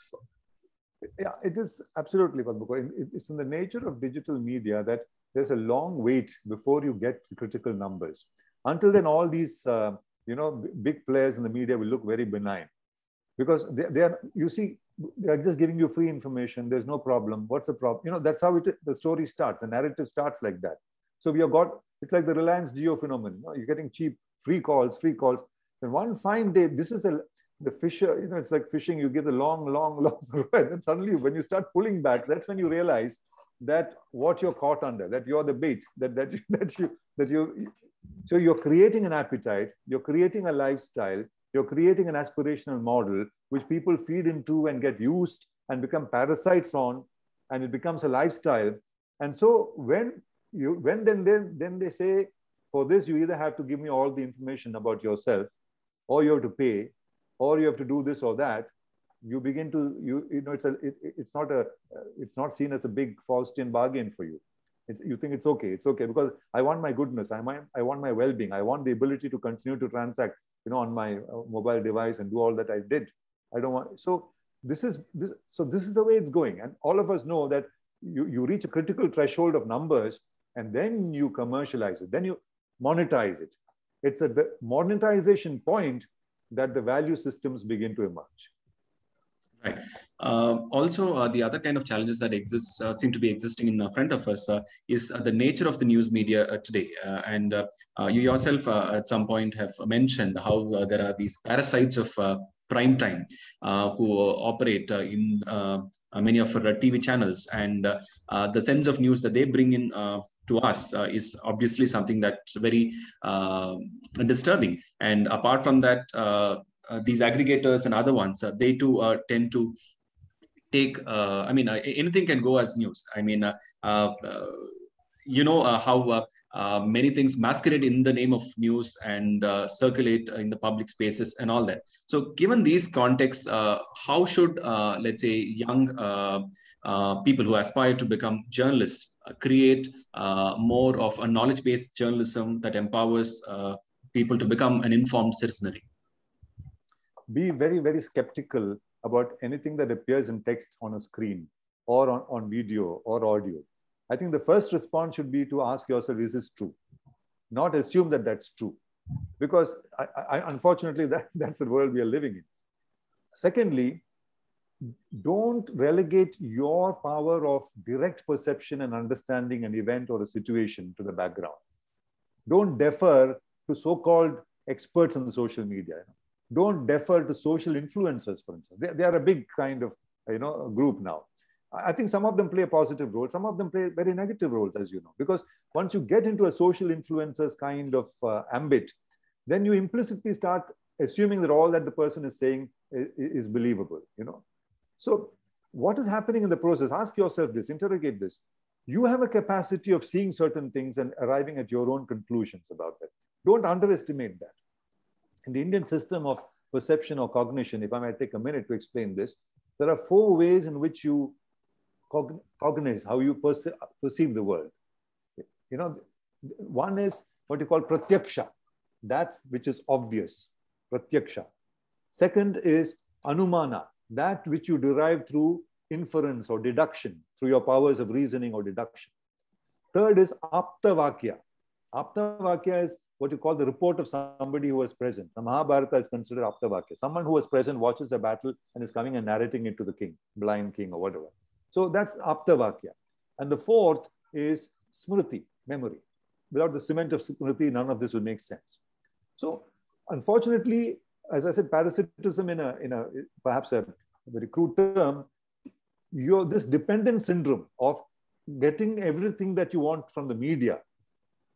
Yeah, it is absolutely, Padma. It's in the nature of digital media that there's a long wait before you get to critical numbers. Until then, all these big players in the media will look very benign, because they are just giving you free information. There's no problem. What's the problem? That's how the story starts. The narrative starts like that. So it's like the Reliance Jio phenomenon. You're getting cheap, free calls. And one fine day, this is the fisher, it's like fishing. You give the long rod. And suddenly when you start pulling back, that's when you realize that what you're caught under, that you're the bait, so you're creating an appetite, you're creating a lifestyle, you're creating an aspirational model which people feed into and get used and become parasites on, and it becomes a lifestyle. And so when they say, for this, you either have to give me all the information about yourself, or you have to pay, or you have to do this or that, you begin to, it's not seen as a big Faustian bargain for you. You think it's okay because I want my goodness, I want my well-being, I want the ability to continue to transact, on my mobile device and do all that I did. I don't want. So this is the way it's going, and all of us know that you reach a critical threshold of numbers, and then you commercialize it, then you monetize it. It's at the monetization point that the value systems begin to emerge. Right. Also, the other kind of challenges that seem to be existing in front of us is the nature of the news media today. And you yourself at some point have mentioned how there are these parasites of prime time who operate in many of our TV channels. And the sense of news that they bring in to us is obviously something that's very disturbing. And apart from that, these aggregators and other ones, they too tend to take, anything can go as news. How many things masquerade in the name of news and circulate in the public spaces and all that. So given these contexts, how should, let's say, young people who aspire to become journalists create more of a knowledge-based journalism that empowers people to become an informed citizenry? Be very, very skeptical about anything that appears in text on a screen or on video or audio. I think the first response should be to ask yourself, is this true? Not assume that that's true. Because unfortunately, that's the world we are living in. Secondly, don't relegate your power of direct perception and understanding an event or a situation to the background. Don't defer to so-called experts in the social media. Don't defer to social influencers, for instance. They are a big kind of group now. I think some of them play a positive role. Some of them play very negative roles, as you know, because once you get into a social influencers kind of ambit, then you implicitly start assuming that all that the person is saying is believable, So what is happening in the process? Ask yourself this, interrogate this. You have a capacity of seeing certain things and arriving at your own conclusions about that. Don't underestimate that. In the Indian system of perception or cognition, if I might take a minute to explain this, there are 4 ways in which you cognize, how you perceive the world. One is what you call pratyaksha, that which is obvious, pratyaksha. Second is anumana, that which you derive through inference or deduction, through your powers of reasoning or deduction. Third is aptavakya. Aptavakya is what you call the report of somebody who was present. The Mahabharata is considered aptavakya. Someone who was present, watches a battle and is coming and narrating it to the king, blind king or whatever. So that's aptavakya. And the fourth is smriti, memory. Without the cement of smriti, none of this will make sense. So unfortunately, as I said, parasitism in a perhaps a very crude term, this dependent syndrome of getting everything that you want from the media,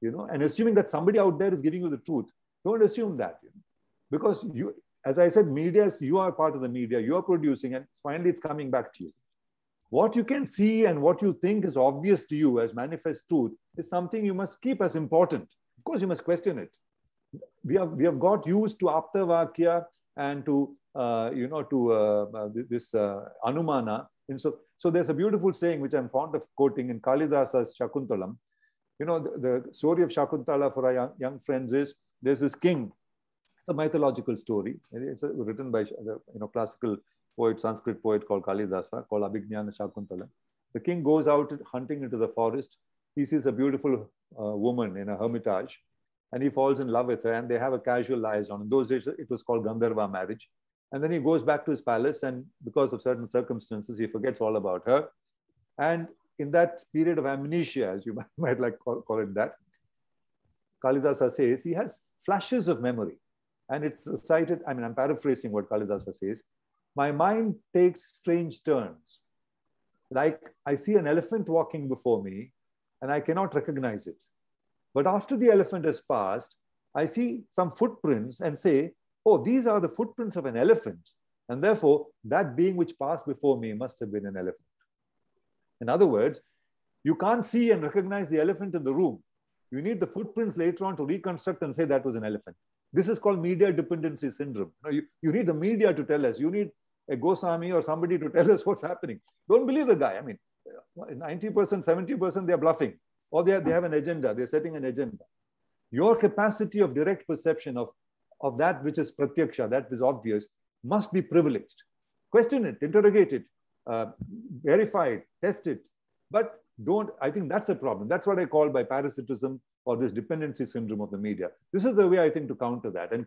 and assuming that somebody out there is giving you the truth. Don't assume that, because you, as I said, you are part of the media, you are producing, and finally it's coming back to you. What you can see and what you think is obvious to you as manifest truth is something you must keep as important. Of course, you must question it. We have got used to aptavakya and to this anumana. And so there's a beautiful saying which I'm fond of quoting in Kalidasa's Shakuntalam. The story of Shakuntala for our young friends is, there's this king. It's a mythological story. It's written by classical poet, Sanskrit poet called Kalidasa, called Abhignana Shakuntala. The king goes out hunting into the forest. He sees a beautiful woman in a hermitage, and he falls in love with her, and they have a casual liaison. In those days, it was called Gandharva marriage. And then he goes back to his palace, and because of certain circumstances, he forgets all about her. And in that period of amnesia, as you might like call it that, Kalidasa says he has flashes of memory. And it's recited, I'm paraphrasing what Kalidasa says, my mind takes strange turns. Like I see an elephant walking before me, and I cannot recognize it. But after the elephant has passed, I see some footprints and say, oh, these are the footprints of an elephant. And therefore, that being which passed before me must have been an elephant. In other words, you can't see and recognize the elephant in the room. You need the footprints later on to reconstruct and say that was an elephant. This is called media dependency syndrome. You need the media to tell us. You need a Goswami or somebody to tell us what's happening. Don't believe the guy. 90%, 70%, they're bluffing. Or they have an agenda. They're setting an agenda. Your capacity of direct perception of that which is pratyaksha, that is obvious, must be privileged. Question it, interrogate it, verify it, test it. But I think that's the problem. That's what I call by parasitism or this dependency syndrome of the media. This is the way I think to counter that and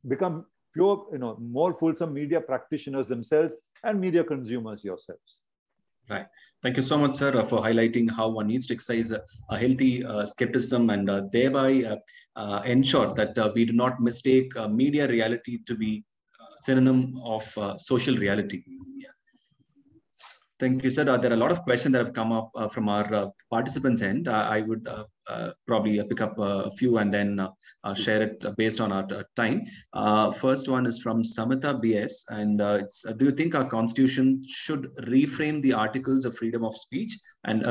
become pure, more fulsome media practitioners themselves and media consumers yourselves. Right. Thank you so much, sir, for highlighting how one needs to exercise a healthy skepticism and thereby ensure that we do not mistake media reality to be synonym of social reality. Yeah. Thank you, sir. There are a lot of questions that have come up from our participants' end. I would probably pick up a few and then share it based on our time. First one is from Samita BS, and it's: do you think our constitution should reframe the articles of freedom of speech and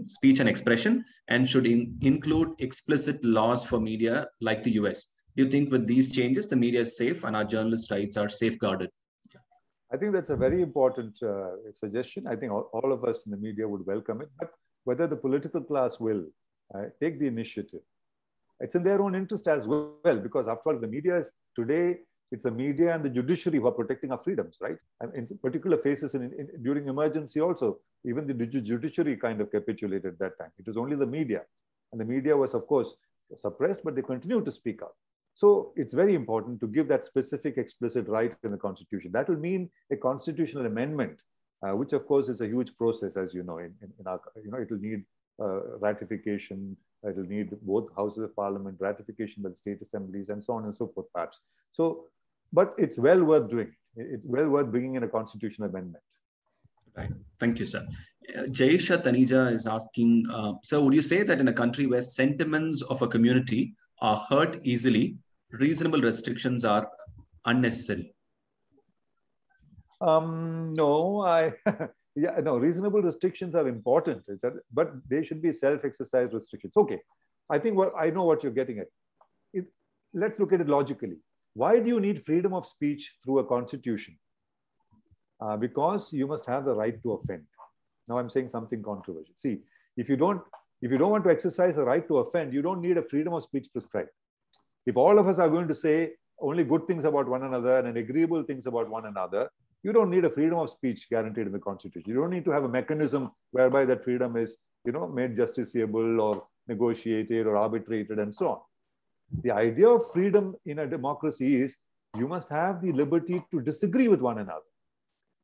speech and expression, and should include explicit laws for media like the US? Do you think with these changes, the media is safe and our journalists' rights are safeguarded? I think that's a very important suggestion. I think all of us in the media would welcome it, but whether the political class will take the initiative, it's in their own interest as well, because after all, the media is today, it's the media and the judiciary who are protecting our freedoms, right? And in particular phases during emergency also, even the judiciary kind of capitulated that time. It was only the media, and the media was, of course, suppressed, but they continued to speak out. So it's very important to give that specific explicit right in the Constitution. That will mean a constitutional amendment, which of course is a huge process, as you know, in our, it will need ratification, it will need both houses of parliament, ratification by the state assemblies, and so on and so forth, perhaps. So, but it's well worth doing. It's well worth bringing in a constitutional amendment. Right. Thank you, sir. Jaisha Tanija is asking, sir, would you say that in a country where sentiments of a community are hurt easily, reasonable restrictions are unnecessary? No, no, reasonable restrictions are important, but they should be self-exercised restrictions. Okay, I think I know what you're getting at. Let's look at it logically. Why do you need freedom of speech through a constitution? Because you must have the right to offend. Now I'm saying something controversial. See, if you don't want to exercise the right to offend, you don't need a freedom of speech prescribed. If all of us are going to say only good things about one another and agreeable things about one another, you don't need a freedom of speech guaranteed in the Constitution. You don't need to have a mechanism whereby that freedom is, made justiciable or negotiated or arbitrated and so on. The idea of freedom in a democracy is you must have the liberty to disagree with one another.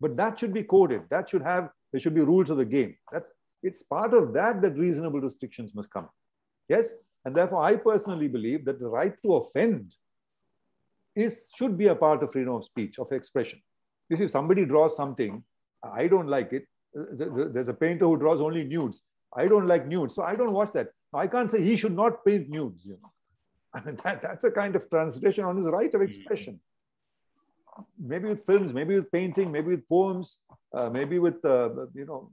But that should be coded. There should be rules of the game. It's part of that reasonable restrictions must come. Yes? And therefore, I personally believe that the right to offend should be a part of freedom of speech, of expression. You see, if somebody draws something, I don't like it. There's a painter who draws only nudes. I don't like nudes, so I don't watch that. I can't say he should not paint nudes. I mean, that's a kind of transgression on his right of expression. Maybe with films, maybe with painting, maybe with poems, maybe with,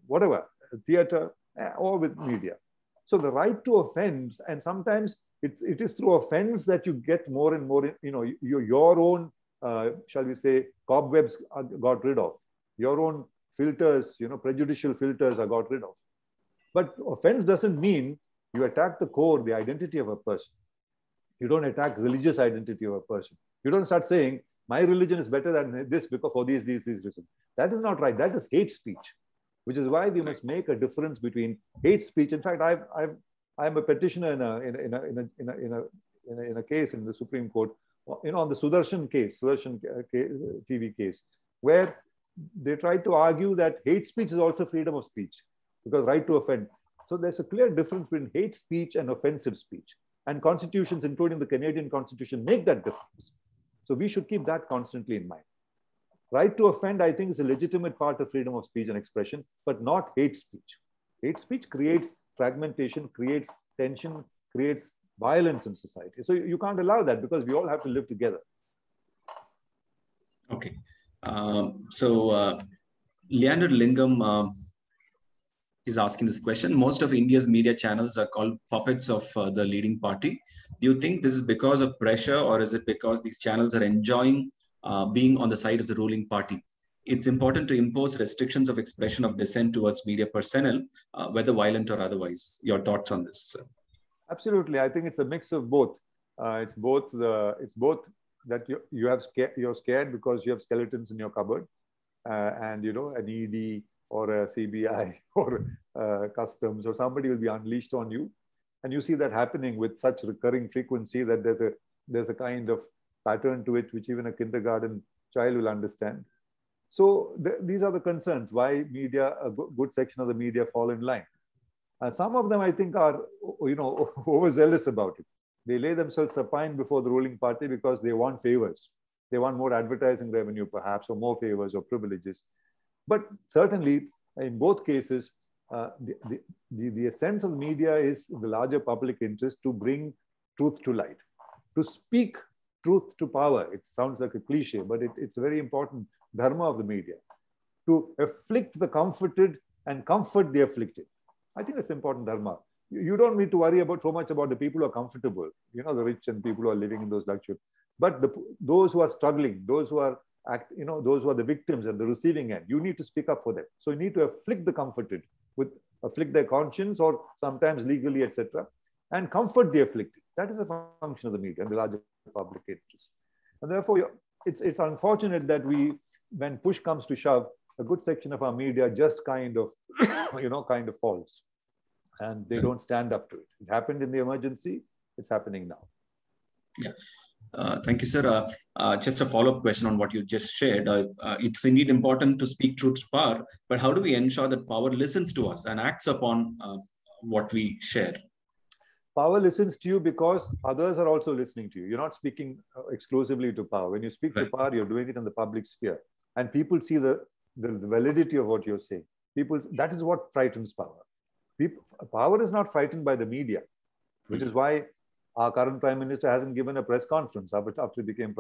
whatever, theater, or with media. So the right to offend, and sometimes it is through offense that you get more and more, your own, shall we say, cobwebs are got rid of. Your own filters, prejudicial filters are got rid of. But offense doesn't mean you attack the core, the identity of a person. You don't attack religious identity of a person. You don't start saying, my religion is better than this because for these reasons. That is not right. That is hate speech, which is why we must make a difference between hate speech. In fact, I'm a petitioner in a case in the Supreme Court, on the Sudarshan TV case, where they tried to argue that hate speech is also freedom of speech because right to offend. So there's a clear difference between hate speech and offensive speech. And constitutions, including the Canadian Constitution, make that difference. So we should keep that constantly in mind. Right to offend, I think, is a legitimate part of freedom of speech and expression, but not hate speech. Hate speech creates fragmentation, creates tension, creates violence in society. So you can't allow that because we all have to live together. Okay. Leander Lingam is asking this question. Most of India's media channels are called puppets of the leading party. Do you think this is because of pressure, or is it because these channels are enjoying being on the side of the ruling party? It's important to impose restrictions of expression of dissent towards media personnel, whether violent or otherwise. Your thoughts on this, sir? Absolutely. I think it's a mix of both. It's both that you're scared because you have skeletons in your cupboard, and an ED or a CBI or customs or somebody will be unleashed on you. And you see that happening with such recurring frequency that there's a kind of pattern to it, which even a kindergarten child will understand. So these are the concerns why media, a good section of the media fall in line. Some of them, I think, are overzealous about it. They lay themselves supine before the ruling party because they want favors. They want more advertising revenue, perhaps, or more favors or privileges. But certainly, in both cases, the essence of the media is the larger public interest to bring truth to light, to speak truth to power. It sounds like a cliche, but it's a very important dharma of the media, to afflict the comforted and comfort the afflicted. I think it's important dharma. You don't need to worry about so much about the people who are comfortable, you know, the rich and people who are living in those luxuries. But those who are struggling, those who are those who are the victims at the receiving end, you need to speak up for them. So you need to afflict the comforted, afflict their conscience, or sometimes legally, etc., and comfort the afflicted. That is a function of the media and the larger public interest. And therefore, it's unfortunate that when push comes to shove, a good section of our media just kind of, kind of falls, and they don't stand up to it. It happened in the emergency. It's happening now. Yeah. Thank you, sir. Just a follow-up question on what you just shared. It's indeed important to speak truth to power, but how do we ensure that power listens to us and acts upon what we share? Power listens to you because others are also listening to you. You're not speaking exclusively to power. When you speak to power, you're doing it in the public sphere, and people see the validity of what you're saying. That is what frightens power. Power is not frightened by the media, which is why our current prime minister hasn't given a press conference after he became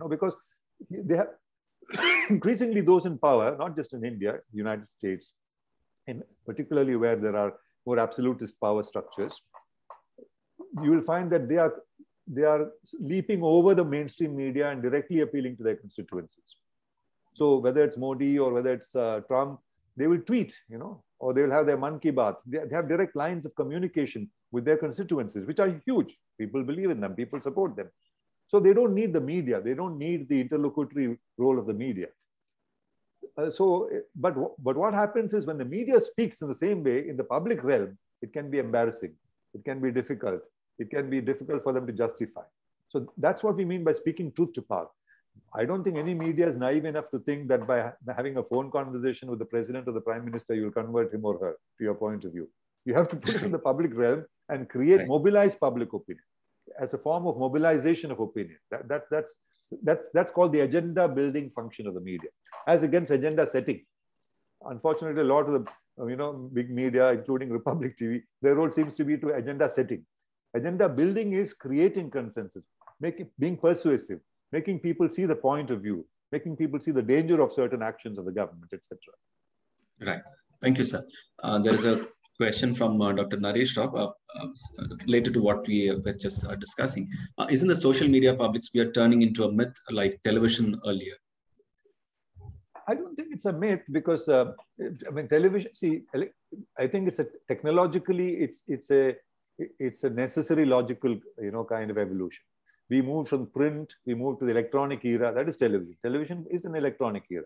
because they have increasingly those in power, not just in India, United States, and particularly where there are more absolutist power structures, you will find that they are leaping over the mainstream media and directly appealing to their constituencies. So whether it's Modi or whether it's Trump, they will tweet, or they will have their man ki baat. They have direct lines of communication with their constituencies, which are huge. People believe in them. People support them. So they don't need the media. They don't need the interlocutory role of the media. But what happens is when the media speaks in the same way in the public realm, it can be embarrassing. It can be difficult. It can be difficult for them to justify. So that's what we mean by speaking truth to power. I don't think any media is naive enough to think that by having a phone conversation with the president or the prime minister, you'll convert him or her to your point of view. You have to put it in the public realm and mobilize public opinion as a form of mobilization of opinion. That's called the agenda building function of the media, as against agenda setting. Unfortunately, a lot of the big media, including Republic TV, their role seems to be to agenda setting. Agenda building is creating consensus, being persuasive, making people see the point of view, making people see the danger of certain actions of the government, etc. Right. Thank you, sir. There is a question from Dr. Naresh Rao related to what we were just discussing. Isn't the social media public sphere turning into a myth like television earlier? I don't think it's a myth because, television, I think it's technologically, it's a necessary logical, kind of evolution. We moved from print, we moved to the electronic era. That is television. Television is an electronic era.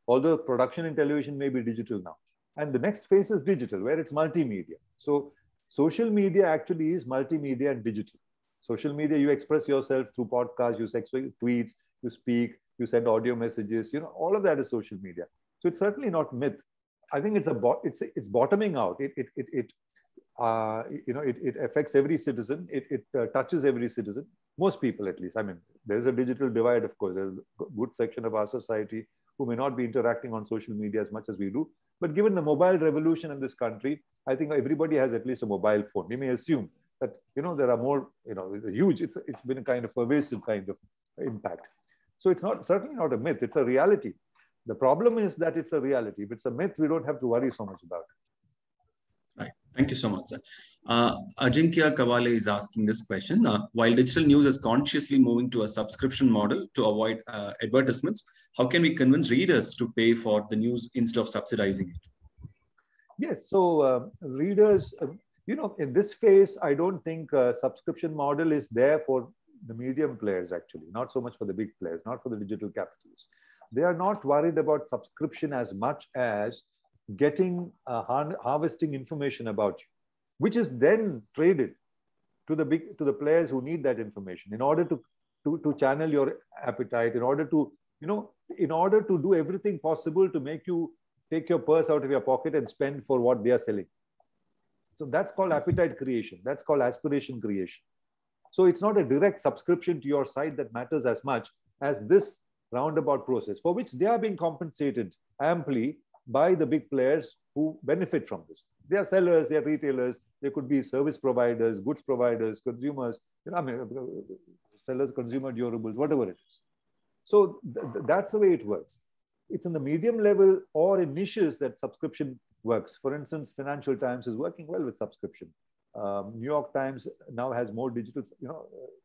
Although production in television may be digital now. And the next phase is digital, where it's multimedia. So social media actually is multimedia and digital. Social media, you express yourself through podcasts, you tweets, you speak, you send audio messages, all of that is social media. So it's certainly not myth. I think it's bottoming out. It affects every citizen. It touches every citizen. Most people, at least. There's a digital divide, of course. There's a good section of our society who may not be interacting on social media as much as we do. But given the mobile revolution in this country, I think everybody has at least a mobile phone. We may assume that, there are more, huge, it's been a kind of pervasive kind of impact. So it's certainly not a myth. It's a reality. The problem is that it's a reality. If it's a myth, we don't have to worry so much about it. Right. Thank you so much, sir. Ajinkya Kawale is asking this question. While digital news is consciously moving to a subscription model to avoid advertisements, how can we convince readers to pay for the news instead of subsidizing it? Yes. So readers, in this phase, I don't think a subscription model is there for the medium players, actually, not so much for the big players, not for the digital capitalists. They are not worried about subscription as much as getting harvesting information about you, which is then traded to the players who need that information in order to channel your appetite, in order to do everything possible to make you take your purse out of your pocket and spend for what they are selling. So that's called appetite creation. That's called aspiration creation. So it's not a direct subscription to your site that matters as much as this roundabout process, for which they are being compensated amply by the big players who benefit from this. They are sellers, they are retailers, they could be service providers, goods providers, consumers, sellers, consumer durables, whatever it is. So that's the way it works. It's in the medium level or in niches that subscription works. For instance, Financial Times is working well with subscription. New York Times now has more digital,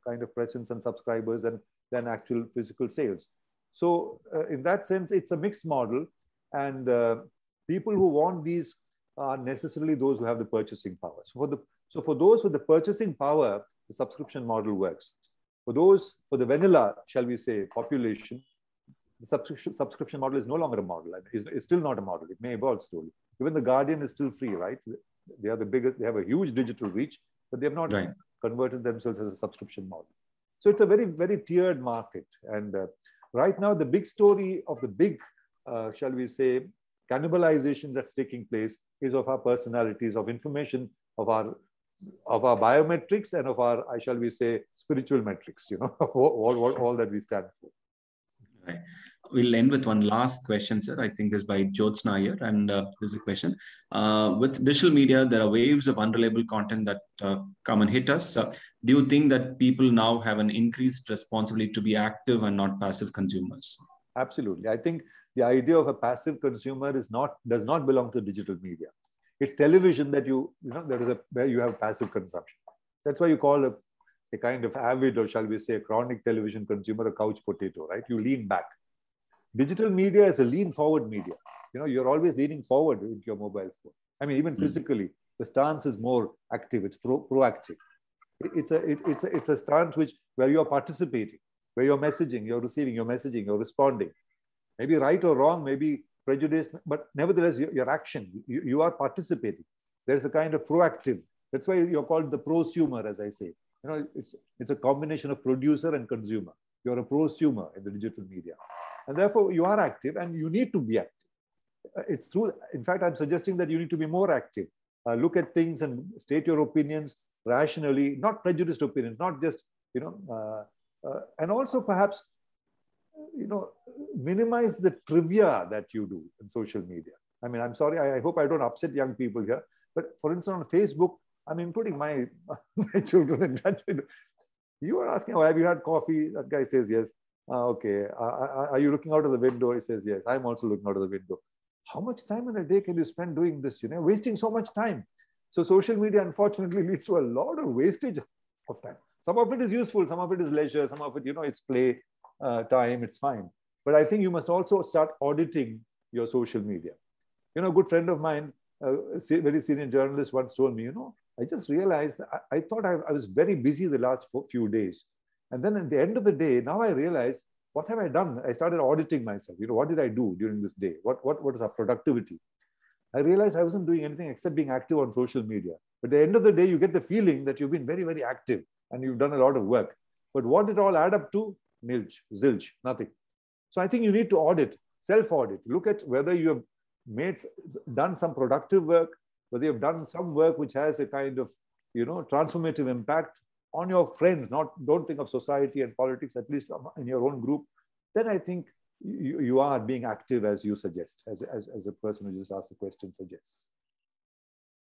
kind of presence and subscribers than actual physical sales. So in that sense, it's a mixed model, and people who want these are necessarily those who have the purchasing power. So for those with the purchasing power, the subscription model works. For the vanilla, shall we say, population, the subscription model is no longer a model. It's still not a model. It may evolve slowly. Even the Guardian is still free, right? They are the biggest. They have a huge digital reach, but they have not converted themselves as a subscription model. So it's a very, very tiered market. And right now, the big story of the big, shall we say, cannibalization that's taking place is of our personalities, of information, of our biometrics, and of our, shall we say, spiritual metrics. All that we stand for. Right. We'll end with one last question, sir. I think this is by Jyotsna Nair, and this is a question. With digital media, there are waves of unreliable content that come and hit us. Do you think that people now have an increased responsibility to be active and not passive consumers? Absolutely. I think the idea of a passive consumer does not belong to digital media. It's television that where you have passive consumption. That's why you call a kind of avid, or shall we say, a chronic television consumer a couch potato, right? You lean back. Digital media is a lean forward media. You're always leaning forward with your mobile phone. I mean, even physically, the stance is more active. It's proactive. It's a stance where you're participating, where you're messaging, you're receiving, you're messaging, you're responding. Maybe right or wrong, maybe prejudiced, but nevertheless, your action, you are participating. There's a kind of proactive. That's why you're called the prosumer, as I say. It's a combination of producer and consumer. You're a prosumer in the digital media. And therefore, you are active and you need to be active. It's true. In fact, I'm suggesting that you need to be more active. Look at things and state your opinions rationally, not prejudiced opinions, not just, and also perhaps, minimize the trivia that you do in social media. I mean, I'm sorry, I hope I don't upset young people here. But for instance, on Facebook, I'm including my children in that. You are asking, have you had coffee? That guy says yes. Okay. Are you looking out of the window? He says yes. I'm also looking out of the window. How much time in a day can you spend doing this? Wasting so much time. So social media, unfortunately, leads to a lot of wastage of time. Some of it is useful. Some of it is leisure. Some of it, it's play time. It's fine. But I think you must also start auditing your social media. A good friend of mine, a very senior journalist, once told me, I just realized I thought I was very busy the last few days. And then at the end of the day, now I realized, what have I done? I started auditing myself. What did I do during this day? What is our productivity? I realized I wasn't doing anything except being active on social media. But at the end of the day, you get the feeling that you've been very, very active and you've done a lot of work. But what did it all add up to? Nilch, zilch, nothing. So I think you need to audit, self-audit. Look at whether you have done some productive work, whether you've done some work which has a kind of, transformative impact on your friends. Don't think of society and politics, at least in your own group. Then I think you are being active as you suggest, as a person who just asked the question suggests.